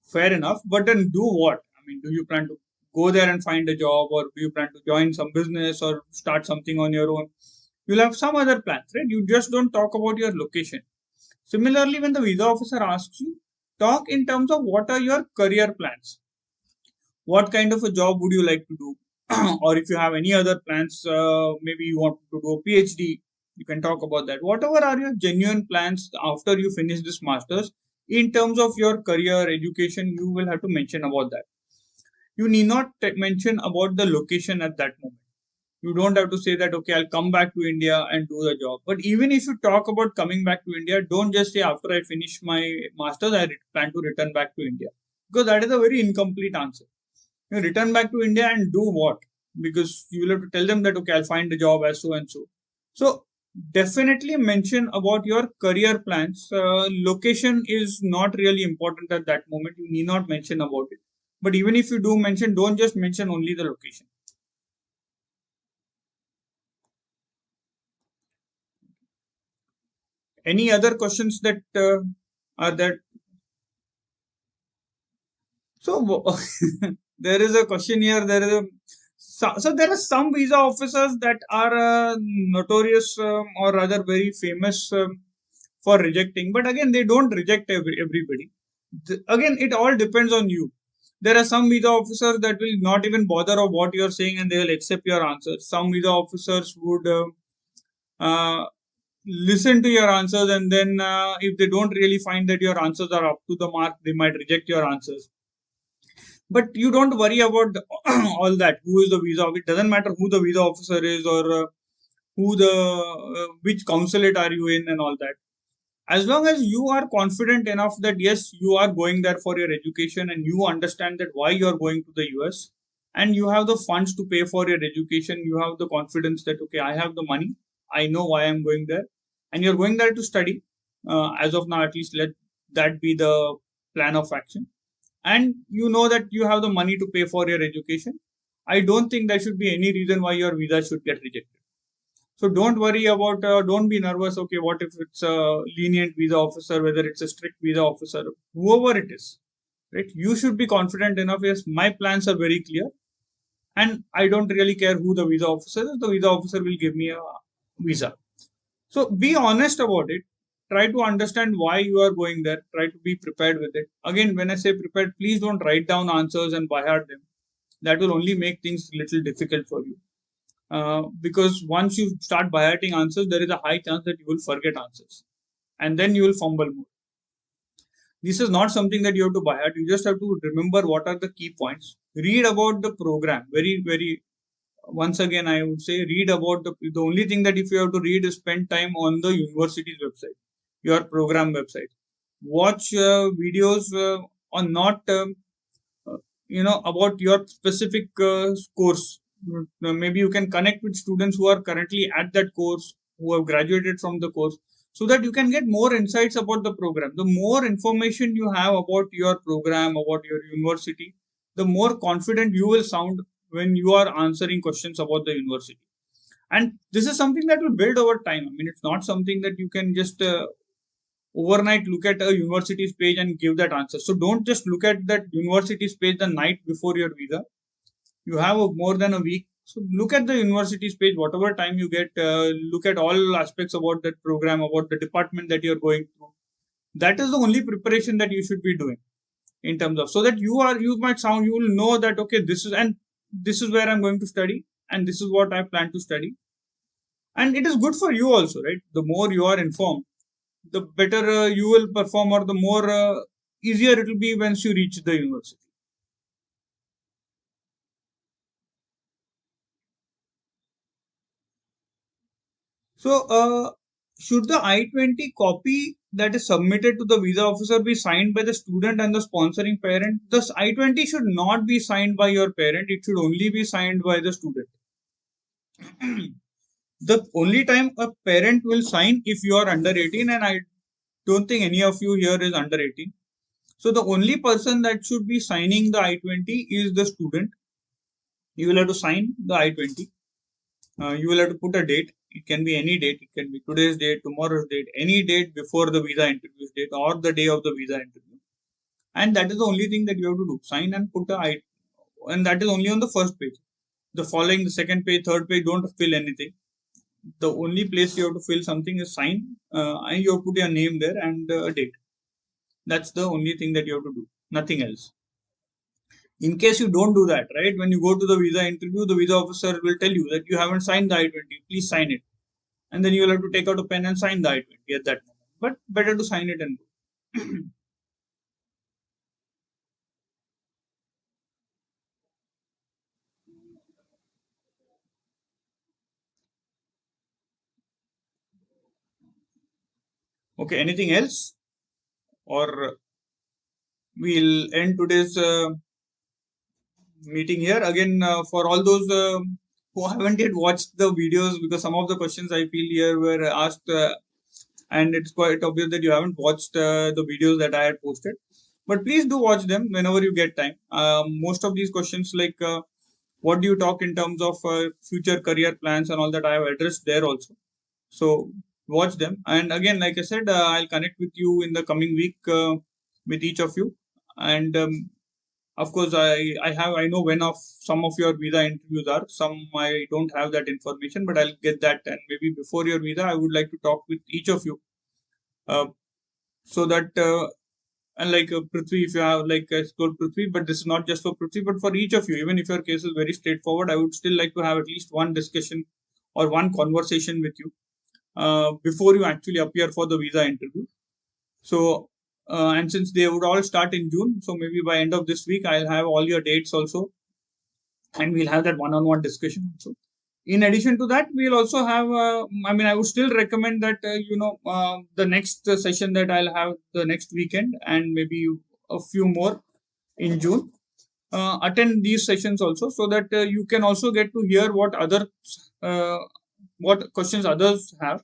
Fair enough, but then do what? I mean, do you plan to go there and find a job, or do you plan to join some business or start something on your own? You'll have some other plans, right? You just don't talk about your location. Similarly, when the visa officer asks you, talk in terms of what are your career plans. What kind of a job would you like to do? Or if you have any other plans, maybe you want to do a PhD, you can talk about that. Whatever are your genuine plans after you finish this master's, in terms of your career, education, you will have to mention about that. You need not mention about the location at that moment. You don't have to say that, okay, I'll come back to India and do the job. But even if you talk about coming back to India, don't just say after I finish my master's, I plan to return back to India. Because that is a very incomplete answer. You return back to India and do what? Because you will have to tell them that, okay, I'll find a job as so and so. So definitely mention about your career plans. Location is not really important at that moment. You need not mention about it. But even if you do mention, don't just mention only the location. Any other questions that are there? So there is a question here. There is so there are some visa officers that are notorious or rather very famous for rejecting. But again, they don't reject everybody. Again, it all depends on you. There are some visa officers that will not even bother of what you are saying and they will accept your answers. Some visa officers would listen to your answers, and then if they don't really find that your answers are up to the mark, they might reject your answers. But you don't worry about all that. Who is the visa? It doesn't matter who the visa officer is or which consulate are you in and all that. As long as you are confident enough that yes, you are going there for your education and you understand that why you are going to the US and you have the funds to pay for your education, you have the confidence that okay, I have the money, I know why I'm going there, and you're going there to study. As of now, at least let that be the plan of action. And you know that you have the money to pay for your education. I don't think there should be any reason why your visa should get rejected. So don't worry about, don't be nervous. Okay, what if it's a lenient visa officer, whether it's a strict visa officer, whoever it is, right? You should be confident enough. Yes, my plans are very clear, and I don't really care who the visa officer is. The visa officer will give me visa. So be honest about it. Try to understand why you are going there. Try to be prepared with it. Again, when I say prepared, please don't write down answers and by heart them. That will only make things little difficult for you. Because once you start by hearting answers, there is a high chance that you will forget answers, and then you will fumble more. This is not something that you have to by heart. You just have to remember what are the key points. Read about the program. Very once again, I would say read about the only thing that if you have to read is spend time on the university's website, your program website. Watch videos on not about your specific course. Maybe you can connect with students who are currently at that course, who have graduated from the course, so that you can get more insights about the program. The more information you have about your program, about your university, the more confident you will sound when you are answering questions about the university. And this is something that will build over time. I mean, it's not something that you can just overnight look at a university's page and give that answer. So don't just look at that university's page the night before your visa. You have more than a week. So look at the university's page, whatever time you get, look at all aspects about that program, about the department that you're going through. That is the only preparation that you should be doing in terms of, so that you will know that, okay, this is where I'm going to study and this is what I plan to study. And it is good for you also, right? The more you are informed, the better you will perform, or the more easier it will be once you reach the university. So, should the I-20 copy that is submitted to the visa officer be signed by the student and the sponsoring parent? The I-20 should not be signed by your parent. It should only be signed by the student. The only time a parent will sign if you are under 18, and I don't think any of you here is under 18. So the only person that should be signing the I-20 is the student. You will have to sign the I-20. You will have to put a date. It can be any date. It can be today's date, tomorrow's date, any date before the visa interview's date or the day of the visa interview. And that is the only thing that you have to do. Sign and put and that is only on the first page. The following, the second page, third page, don't fill anything. The only place you have to fill something is sign, and you have to put your name there and a date. That's the only thing that you have to do. Nothing else. In case you don't do that, right, when you go to the visa interview, the visa officer will tell you that you haven't signed the I-20, please sign it. And then you will have to take out a pen and sign the I-20 at that moment. But better to sign it and go. Okay, anything else? Or we'll end today's meeting here. Again, for all those who haven't yet watched the videos, because some of the questions I feel here were asked, and it's quite obvious that you haven't watched the videos that I had posted. But please do watch them whenever you get time. Most of these questions, like what do you talk in terms of future career plans and all that, I have addressed there also. So watch them. And again, like I said, I'll connect with you in the coming week with each of you. And of course, I know when of some of your visa interviews are. Some I don't have that information, but I'll get that. And maybe before your visa, I would like to talk with each of you, so that and like Prithvi, if you have like I told Prithvi, but this is not just for Prithvi, but for each of you. Even if your case is very straightforward, I would still like to have at least one discussion or one conversation with you before you actually appear for the visa interview. So, and since they would all start in June, so maybe by end of this week, I'll have all your dates also, and we'll have that one-on-one discussion also. In addition to that, we'll also have, I would still recommend that, the next session that I'll have the next weekend and maybe a few more in June, attend these sessions also, so that you can also get to hear what questions others have.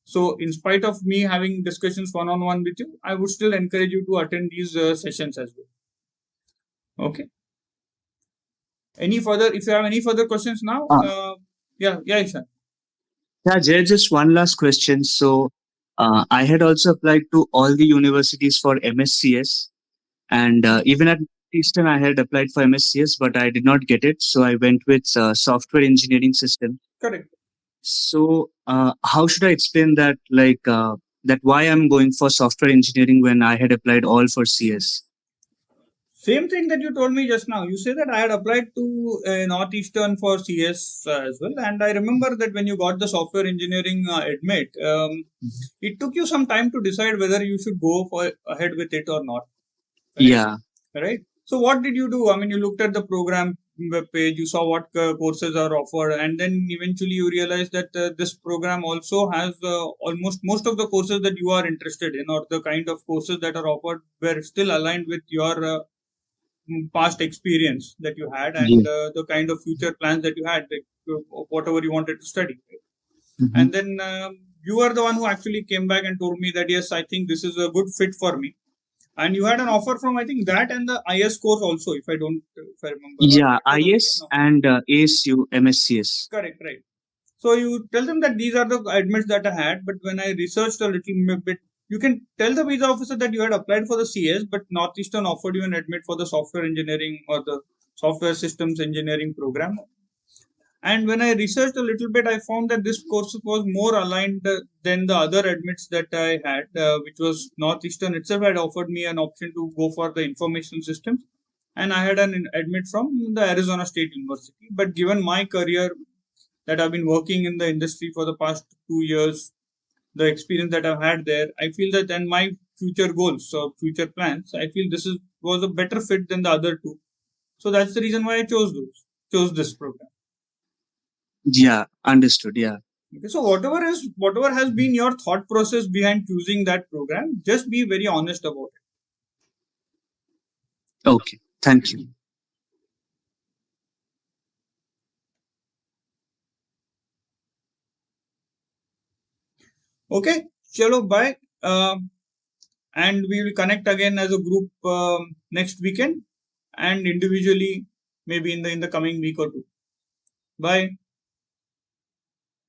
So in spite of me having discussions one-on-one with you, I would still encourage you to attend these sessions as well. Okay. If you have any further questions now, Ishan. Yeah, Jay, just one last question. So, I had also applied to all the universities for MSCS, and even at Eastern, I had applied for MSCS, but I did not get it. So I went with software engineering system. Correct. So how should I explain that? That why I'm going for software engineering when I had applied all for CS? Same thing that you told me just now. You say that I had applied to Northeastern for CS as well, and I remember that when you got the software engineering admit, it took you some time to decide whether you should go for ahead with it or not. Right? Yeah. Right. So what did you do? I mean, you looked at the program web page, you saw what courses are offered, and then eventually you realized that this program also has almost most of the courses that you are interested in, or the kind of courses that are offered were still aligned with your past experience that you had and the kind of future plans that you had, like whatever you wanted to study. Right? And then you are the one who actually came back and told me that yes, I think this is a good fit for me. And you had an offer from, I think, that and the IS course also, if I remember. Yeah, IS and ASU MSCS. Correct, right. So you tell them that these are the admits that I had, but when I researched a little bit, you can tell the visa officer that you had applied for the CS, but Northeastern offered you an admit for the software engineering or the software systems engineering program. And when I researched a little bit, I found that this course was more aligned than the other admits that I had, which was Northeastern itself had offered me an option to go for the information systems. And I had an admit from the Arizona State University. But given my career that I've been working in the industry for the past 2 years, the experience that I've had there, I feel that and my future goals or future plans, I feel this was a better fit than the other two. So that's the reason why I chose this program. Yeah, understood. Yeah. Okay, so whatever has been your thought process behind choosing that program, just be very honest about it. Okay, thank you. Okay, chalo, bye. And we will connect again as a group next weekend and individually maybe in the coming week or two. Bye.